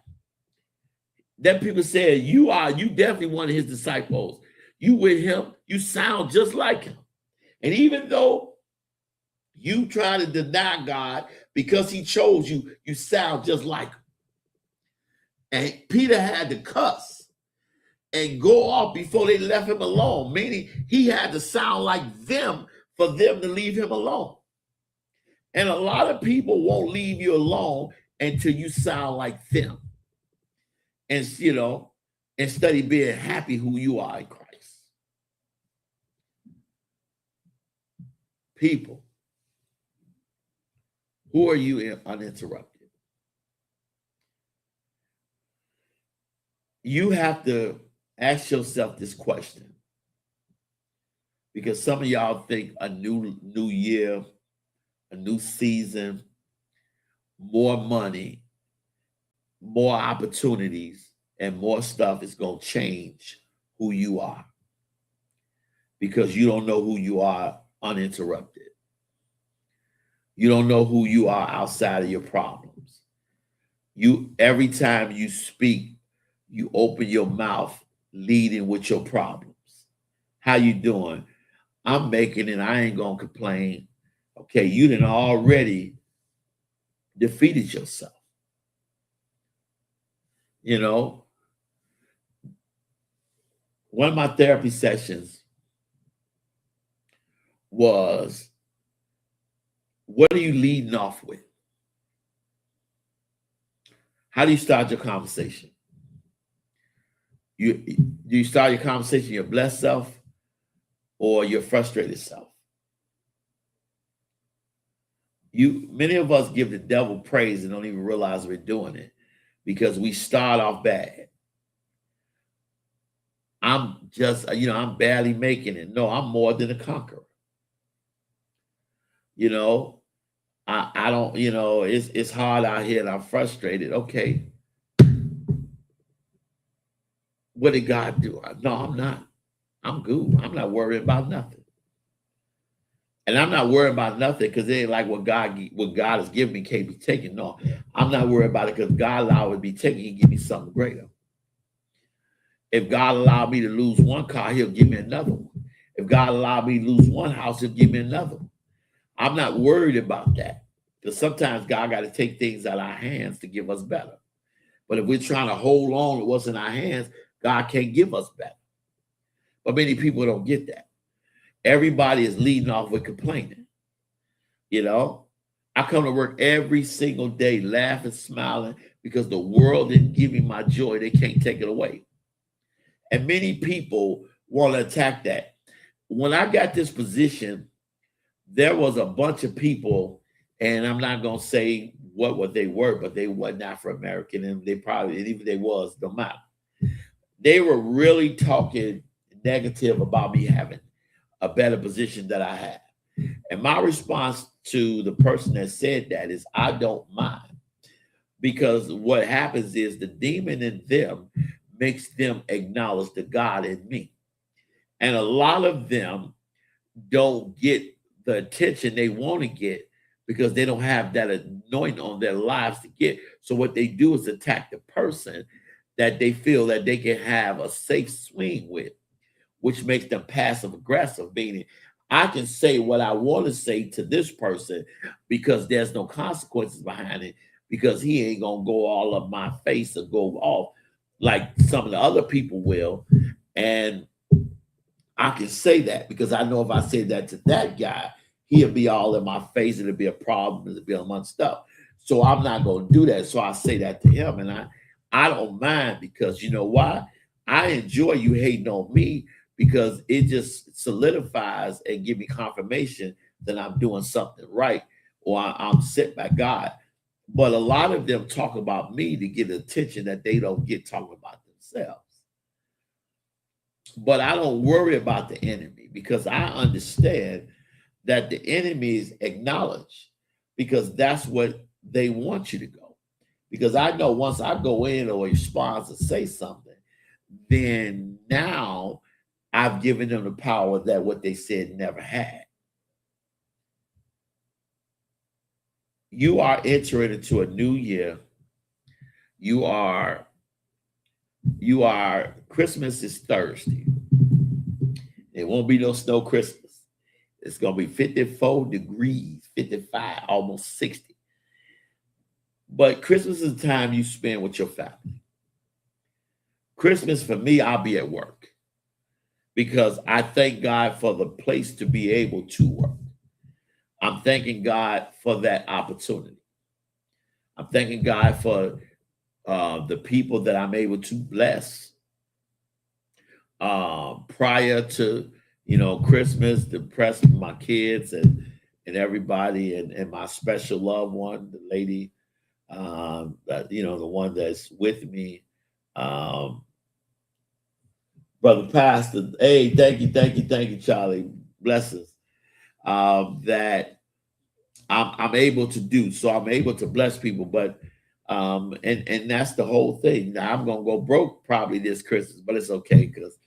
then people said, you definitely one of his disciples. You with him, you sound just like him. And even though you try to deny God because he chose you, you sound just like him. And Peter had to cuss and go off before they left him alone, meaning he had to sound like them for them to leave him alone. And a lot of people won't leave you alone until you sound like them. And, you know, instead of being happy who you are in Christ. People, who are you uninterrupted? You have to ask yourself this question. because some of y'all think a new year, a new season, more money, more opportunities, and more stuff is going to change who you are, because you don't know who you are uninterrupted. You don't know who you are outside of your problems. You, every time you speak, you open your mouth leading with your problems. How you doing? I'm making it. I ain't gonna complain. Okay, you done already defeated yourself. You know, one of my therapy sessions was, what are you leading off with? How do you start your conversation? Do you start your conversation your blessed self or your frustrated self? Many of us give the devil praise and don't even realize we're doing it, because we start off bad. I'm just, I'm barely making it. No, I'm more than a conqueror. I don't, it's hard out here and I'm frustrated. Okay. What did God do? No, I'm not. I'm good. I'm not worried about nothing. And I'm not worried about nothing because it ain't like what God has given me can't be taken. No, I'm not worried about it because God allowed it to be taken. He give me something greater. If God allowed me to lose one car, he'll give me another one. If God allowed me to lose one house, he'll give me another one. I'm not worried about that, because sometimes God got to take things out of our hands to give us better. But if we're trying to hold on to what's in our hands, God can't give us better. But many people don't get that. Everybody is leading off with complaining. I come to work every single day laughing, smiling, because the world didn't give me my joy. They can't take it away. And many people want to attack that. When I got this position, there was a bunch of people, and I'm not going to say what they were, but they were not Afro-American, and they probably, and even they was, no matter. They were really talking negative about me having a better position that I had. And my response to the person that said that is, I don't mind. Because what happens is the demon in them makes them acknowledge the God in me. And a lot of them don't get the attention they want to get because they don't have that anointing on their lives to get. So what they do is attack the person that they feel that they can have a safe swing with, which makes them passive aggressive, meaning I can say what I want to say to this person because there's no consequences behind it, because he ain't going to go all up my face or go off like some of the other people will. And I can say that because I know if I say that to that guy, he'll be all in my face. It'll be a problem. It'll be a month stuff. So I'm not going to do that. So I say that to him, and I don't mind, because you know why? I enjoy you hating on me, because it just solidifies and give me confirmation that I'm doing something right, or I'm sent by God. But a lot of them talk about me to get attention that they don't get talking about themselves. But I don't worry about the enemy, because I understand that the enemy is acknowledged, because that's what they want you to go. Because I know once I go in or respond or say something, then now I've given them the power that what they said never had. You are entering into a new year. You are, Christmas is Thursday. It won't be no snow Christmas. It's going to be 54 degrees, 55, almost 60. But Christmas is the time you spend with your family. Christmas, for me, I'll be at work, because I thank God for the place to be able to work. I'm thanking God for that opportunity. I'm thanking God for the people that I'm able to bless. Prior to, Christmas, to bless my kids and everybody, and my special loved one, the lady, the one that's with me, Brother Pastor. Hey, thank you, Charlie. blessings that I'm able to do. So I'm able to bless people, but and that's the whole thing. Now I'm gonna go broke probably this Christmas, but it's okay because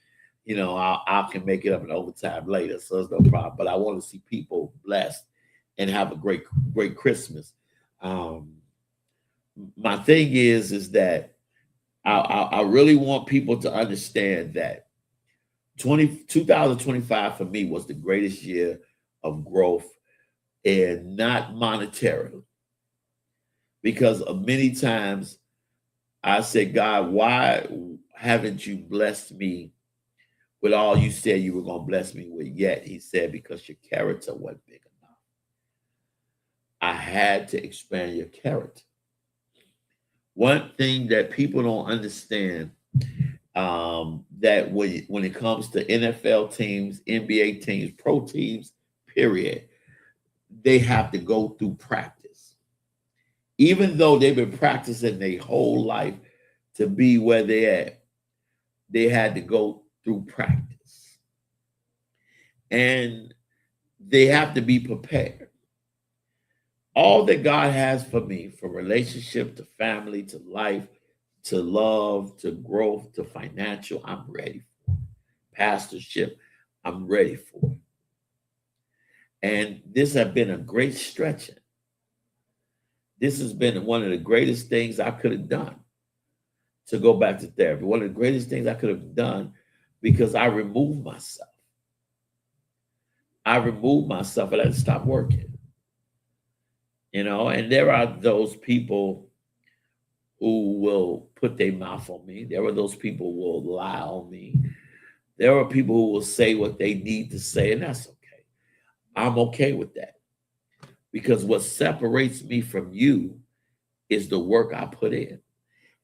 I can make it up in overtime later, so it's no problem. But I want to see people blessed and have a great Christmas. Um, my thing is that I really want people to understand that 2025 for me was the greatest year of growth, and not monetarily, because of many times I said, God, why haven't you blessed me with all you said you were going to bless me with yet? He said, because your character wasn't big enough. I had to expand your character. One thing that people don't understand, that when it comes to NFL teams, NBA teams, pro teams, period, they have to go through practice. Even though they've been practicing their whole life to be where they're at, they had to go through practice. And they have to be prepared. All that God has for me, from relationship to family to life to love to growth to financial, I'm ready for. Pastorship, I'm ready for. And this has been a great stretching. This has been one of the greatest things I could have done, to go back to therapy. One of the greatest things I could have done, because I removed myself. I removed myself and I had to stop working. And there are those people who will put their mouth on me. There are those people who will lie on me. There are people who will say what they need to say, and that's okay. I'm okay with that, because what separates me from you is the work I put in.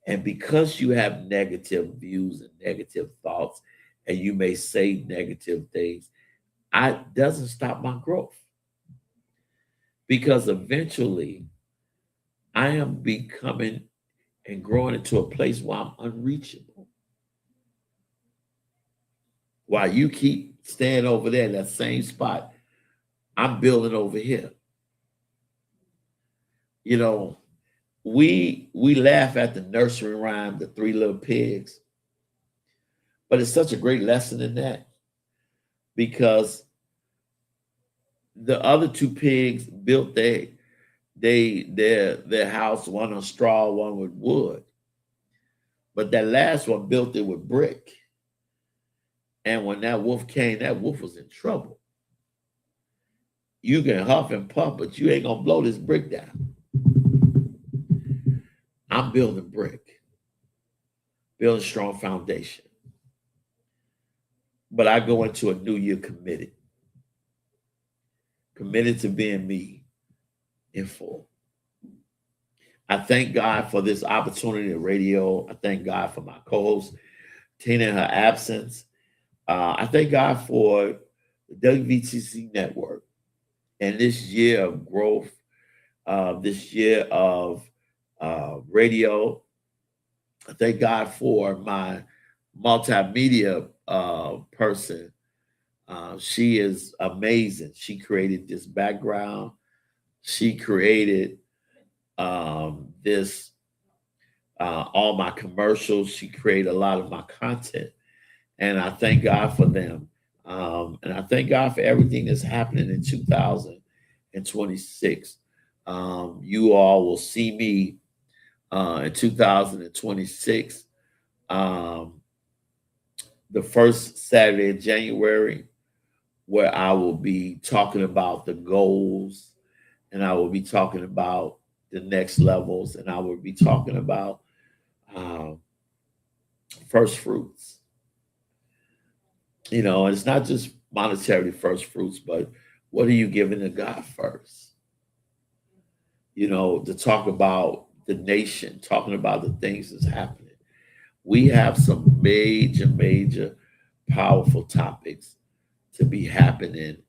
And because you have negative views and negative thoughts, and you may say negative things, it doesn't stop my growth. Because eventually I am becoming and growing into a place where I'm unreachable. While you keep staying over there in that same spot, I'm building over here. We laugh at the nursery rhyme, The Three Little Pigs, but it's such a great lesson in that, because the other two pigs built their house, one on straw, one with wood, but that last one built it with brick. And when that wolf came, that wolf was in trouble. You can huff and puff, but you ain't gonna blow this brick down. I'm building brick, building strong foundation. But I go into a new year committed to being me in full. I thank God for this opportunity at radio. I thank God for my co-host, Tina, in her absence. I thank God for the WVTC network and this year of growth, this year of radio. I thank God for my multimedia person. She is amazing. She created this background. She created this all my commercials. She created a lot of my content, and I thank God for them. And I thank God for everything that's happening in 2026. You all will see me in 2026, the first Saturday of January, where I will be talking about the goals, and I will be talking about the next levels, and I will be talking about first fruits. And it's not just monetarily first fruits, but what are you giving to God first? To talk about the nation, talking about the things that's happening. We have some major, powerful topics to be happening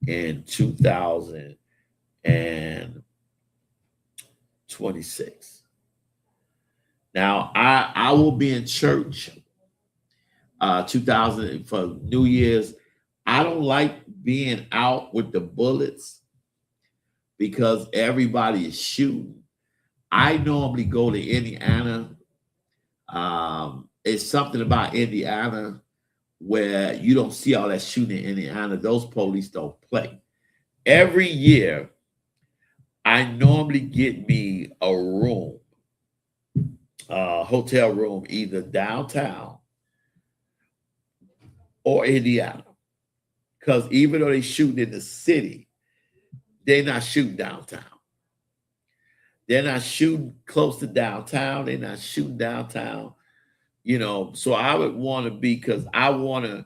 in 2026. Now, I will be in church 2000 for New Year's. I don't like being out with the bullets because everybody is shooting. I normally go to Indiana. It's something about Indiana where you don't see all that shooting in Indiana. Those police don't play. Every year, I normally get me a room, a hotel room, either downtown or Indiana. Because even though they shooting in the city, they're not shooting downtown. They're not shooting close to downtown. They're not shooting downtown. So I would want to be, because I want to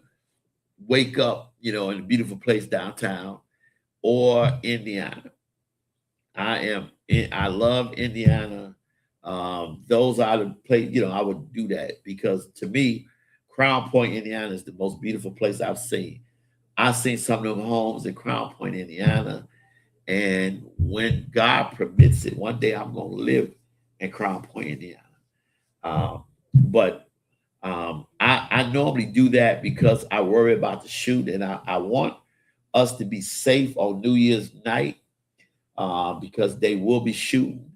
wake up, in a beautiful place downtown or Indiana. I love Indiana. Those are the place, I would do that because to me, Crown Point, Indiana is the most beautiful place I've seen. I've seen some of them homes in Crown Point, Indiana. And when God permits it, one day I'm going to live in Crown Point, Indiana. But I normally do that because I worry about the shoot, and I want us to be safe on New Year's night because they will be shooting,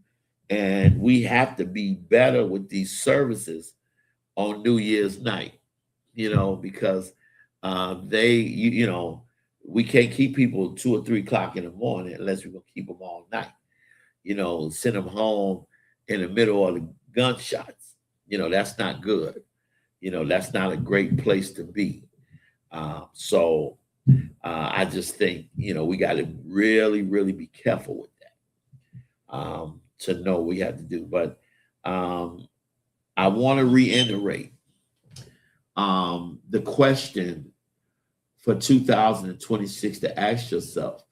and we have to be better with these services on New Year's night, because we can't keep people 2 or 3 o'clock in the morning unless we're going to keep them all night, send them home in the middle of the gunshots. That's not good. That's not a great place to be. So I just think, we got to really, really be careful with that to know what we have to do. But I want to reiterate the question for 2026 to ask yourself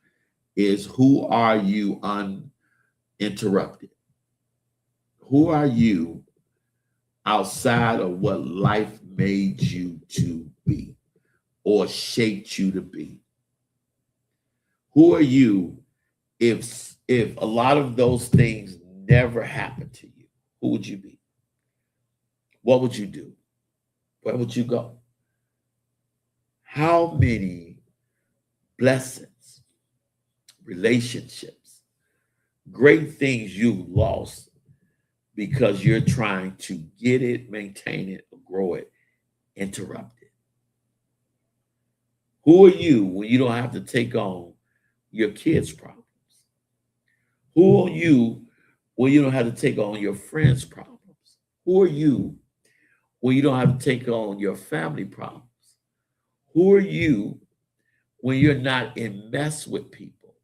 is, who are you uninterrupted? Who are you outside of what life made you to be or shaped you to be? Who are you if a lot of those things never happened to you? Who would you be? What would you do? Where would you go? How many blessings, relationships, great things you've lost because you're trying to get it, maintain it, or grow it, interrupt it? Who are you when you don't have to take on your kids' problems? Who are you when you don't have to take on your friends' problems? Who are you when you don't have to take on your family problems? Who are you when you're not in mess with people?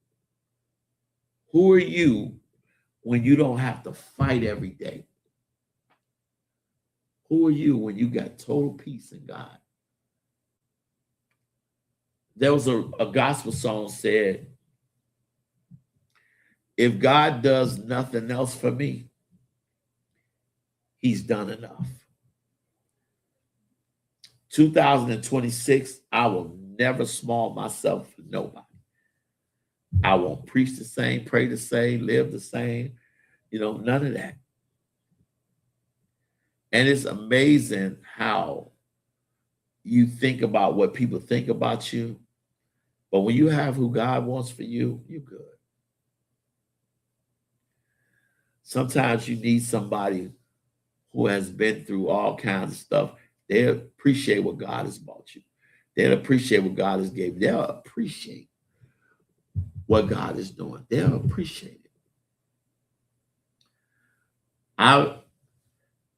Who are you when you don't have to fight every day? Who are you when you got total peace in God? There was a gospel song said, if God does nothing else for me, he's done enough. 2026, I will never small myself for nobody. I won't preach the same, pray the same, live the same, none of that. And it's amazing how you think about what people think about you. But when you have who God wants for you, you're good. Sometimes you need somebody who has been through all kinds of stuff. They'll appreciate what God has bought you. They'll appreciate what God has given. They'll appreciate what God is doing. They'll appreciate it. I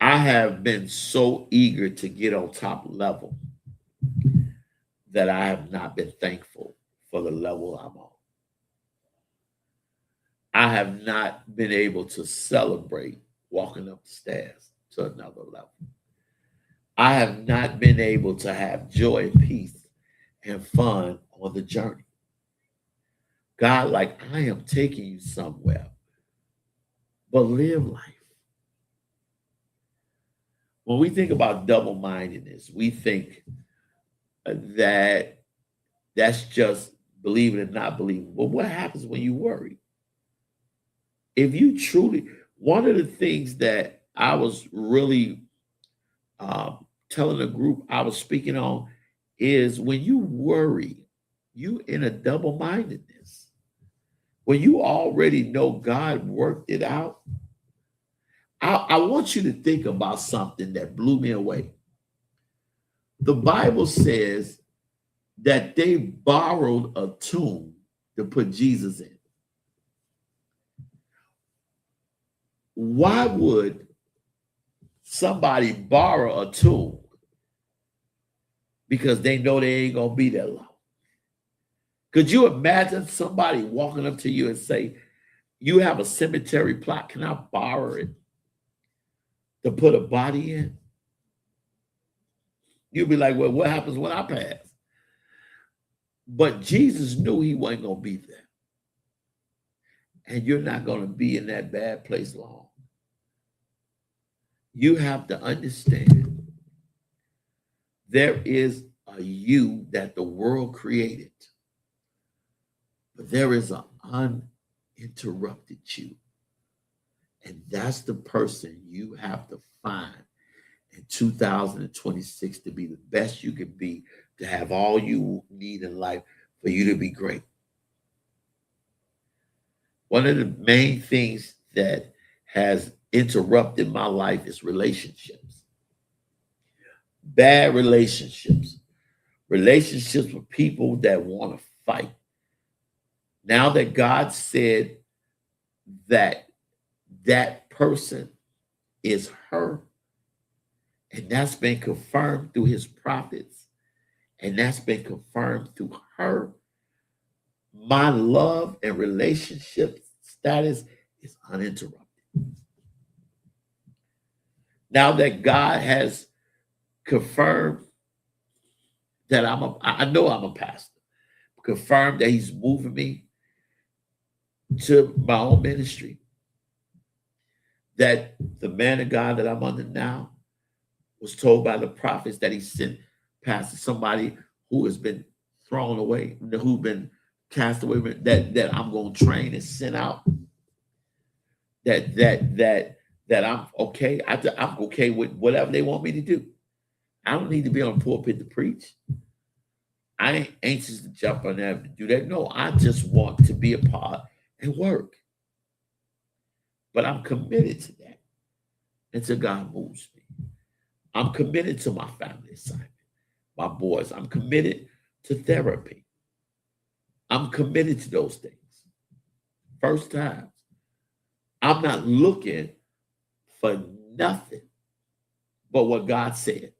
have been so eager to get on top level that I have not been thankful for the level I'm on. I have not been able to celebrate walking up the stairs to another level. I have not been able to have joy and peace and fun on the journey. God, like, I am taking you somewhere, but live life. When we think about double-mindedness, we think that that's just believing and not believing. But what happens when you worry? If you truly, one of the things that I was really telling the group I was speaking on is when you worry, you in a double-mindedness. When you already know God worked it out, I want you to think about something that blew me away. The Bible says that they borrowed a tomb to put Jesus in. Why would somebody borrow a tomb? Because they know they ain't going to be there long. Could you imagine somebody walking up to you and say, you have a cemetery plot, can I borrow it to put a body in? You'd be like, well, what happens when I pass? But Jesus knew he wasn't going to be there. And you're not going to be in that bad place long. You have to understand there is a you that the world created, but there is an uninterrupted you. And that's the person you have to find in 2026 to be the best you can be, to have all you need in life for you to be great. One of the main things that has interrupted my life is relationships. Bad relationships. Relationships with people that want to fight. Now that God said that that person is her, and that's been confirmed through his prophets, and that's been confirmed through her, my love and relationship status is uninterrupted. Now that God has confirmed that I know I'm a pastor, confirmed that he's moving me to my own ministry, that the man of God that I'm under now was told by the prophets that he sent pastor somebody who has been thrown away, who's been cast away, that I'm going to train and send out. That I'm okay. I'm okay with whatever they want me to do. I don't need to be on the pulpit to preach. I ain't anxious to jump on there to do that. No, I just want to be a part and work. But I'm committed to that until God moves me. I'm committed to my family assignment, my boys. I'm committed to therapy. I'm committed to those things. First time. I'm not looking for nothing but what God said.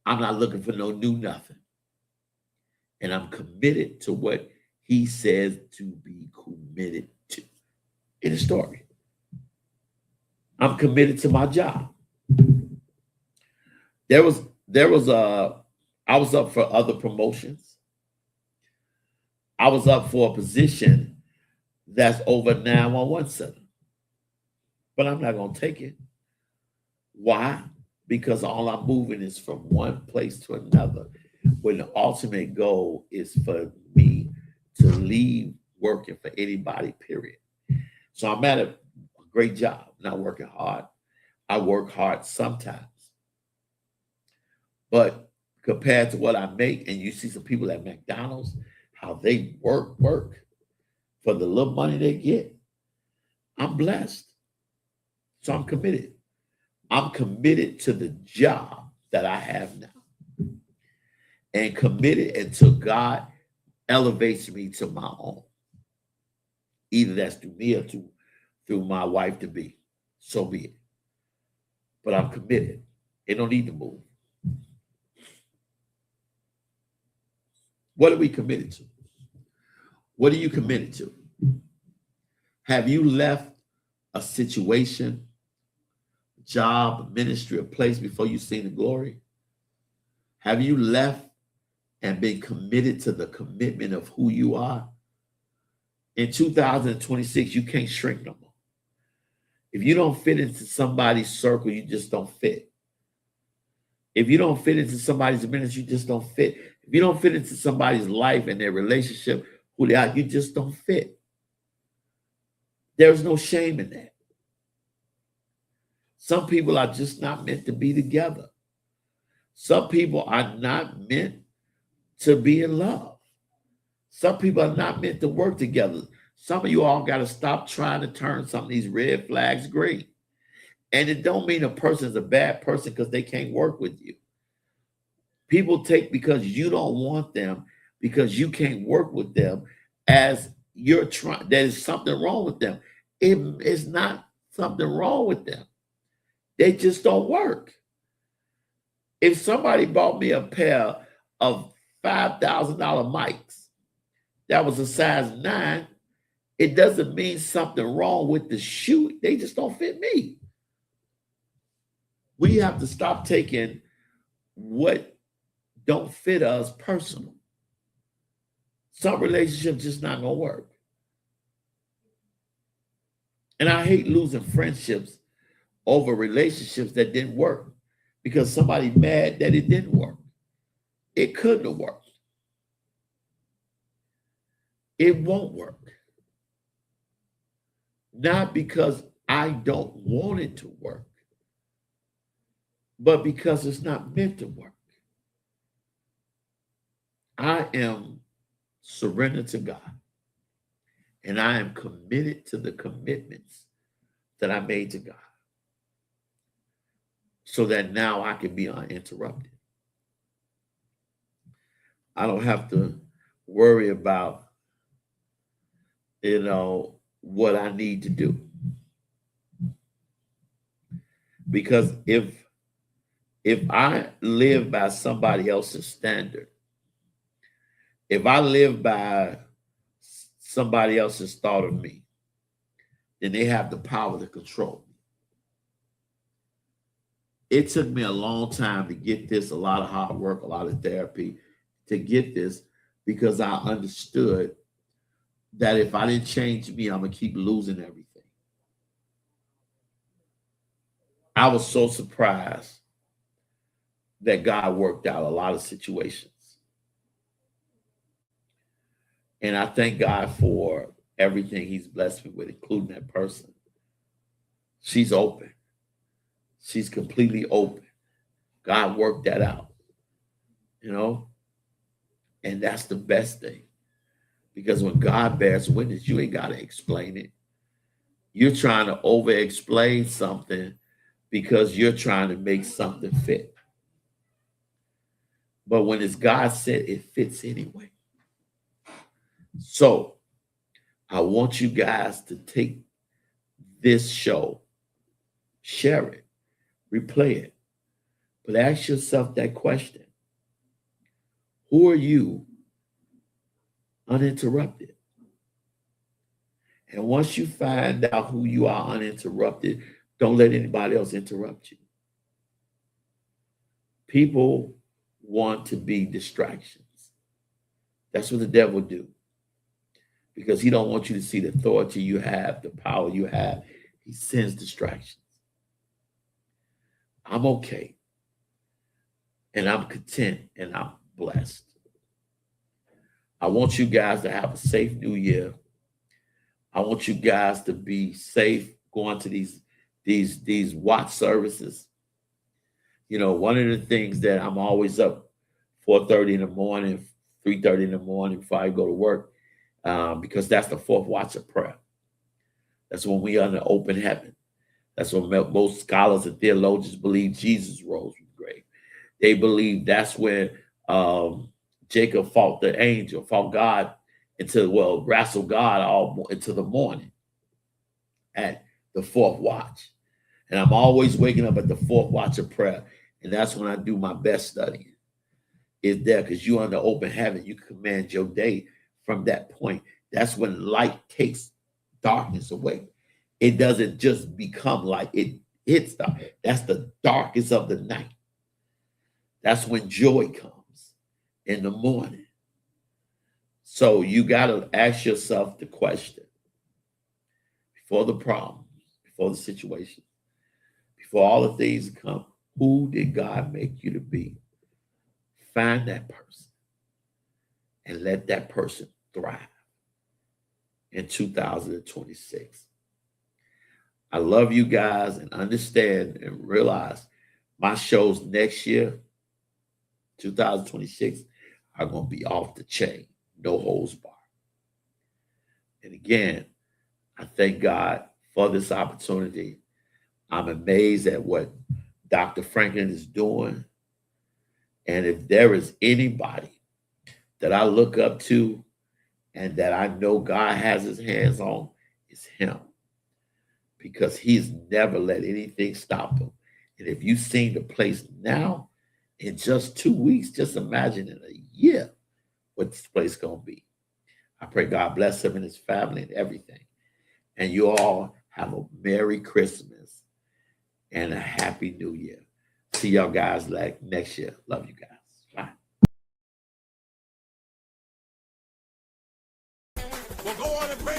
I'm not looking for no new nothing. And I'm committed to what he says to be committed to. In the story, I'm committed to my job. I was up for other promotions. I was up for a position that's over 911 center. But I'm not going to take it. Why? Because all I'm moving is from one place to another, when the ultimate goal is for me to leave working for anybody, period. So I'm at a great job, not working hard. I work hard sometimes. But compared to what I make, and you see some people at McDonald's, how they work for the little money they get, I'm blessed. So I'm committed. I'm committed to the job that I have now. And committed until God elevates me to my own. Either that's through me or through my wife to be. So be it. But I'm committed. It don't need to move. What are we committed to? What are you committed to? Have you left a situation, job, ministry, a place before you've seen the glory? Have you left and been committed to the commitment of who you are? In 2026, you can't shrink no more. If you don't fit into somebody's circle, you just don't fit. If you don't fit into somebody's ministry, you just don't fit. If you don't fit into somebody's life and their relationship, who they are, you just don't fit. There's no shame in that. Some people are just not meant to be together. Some people are not meant to be in love. Some people are not meant to work together. Some of you all got to stop trying to turn some of these red flags green. And it don't mean a person's a bad person because they can't work with you. People take because you don't want them, because you can't work with them, as you're trying, there's something wrong with them. It is not something wrong with them. They just don't work. If somebody bought me a pair of $5,000 mics that was a size 9, it doesn't mean something wrong with the shoe. They just don't fit me. We have to stop taking what don't fit us personal. Some relationships just not gonna work. And I hate losing friendships over relationships that didn't work because somebody mad that it didn't work. It couldn't have worked. It won't work. Not because I don't want it to work, but because it's not meant to work. I am surrendered to God, and I am committed to the commitments that I made to God, so that now I can be uninterrupted. I don't have to worry about, what I need to do. Because if I live by somebody else's standard, if I live by somebody else's thought of me, then they have the power to control me. It took me a long time to get this, a lot of hard work, a lot of therapy to get this, because I understood that if I didn't change me, I'm going to keep losing everything. I was so surprised that God worked out a lot of situations. And I thank God for everything he's blessed me with, including that person. She's open. She's completely open. God worked that out, and that's the best thing. Because when God bears witness, you ain't got to explain it. You're trying to over-explain something because you're trying to make something fit. But when it's God said, it fits anyway. So I want you guys to take this show, share it, replay it, but ask yourself that question. Who are you uninterrupted? And once you find out who you are uninterrupted, don't let anybody else interrupt you. People want to be distractions. That's what the devil do. Because he don't want you to see the authority you have, the power you have. He sends distractions. I'm okay. And I'm content and I'm blessed. I want you guys to have a safe new year. I want you guys to be safe going to these watch services. One of the things that I'm always up 4:30 in the morning, 3:30 in the morning before I go to work, because that's the fourth watch of prayer. That's when we are in the open heaven. That's when most scholars and theologians believe Jesus rose from the grave. They believe that's when Jacob fought God wrestled God all into the morning at the fourth watch. And I'm always waking up at the fourth watch of prayer. And that's when I do my best studying. Is there, because you're under open heaven. You command your day from that point. That's when light takes darkness away. It doesn't just become light. It hits dark. That's the darkest of the night. That's when joy comes in the morning. So you got to ask yourself the question before the problems, before the situation, before all the things come, who did God make you to be? Find that person and let that person thrive in 2026. I love you guys, and understand and realize my shows next year, 2026, are going to be off the chain, no holds barred. And again, I thank God for this opportunity. I'm amazed at what Dr. Franklin is doing. And if there is anybody that I look up to and that I know God has his hands on, it's him. Because he's never let anything stop him. And if you've seen the place now, in just 2 weeks, just imagine in a year what this place is going to be. I pray God bless him and his family and everything. And you all have a Merry Christmas and a Happy New Year. See y'all guys like next year. Love you guys. Bye. Well, go on and praise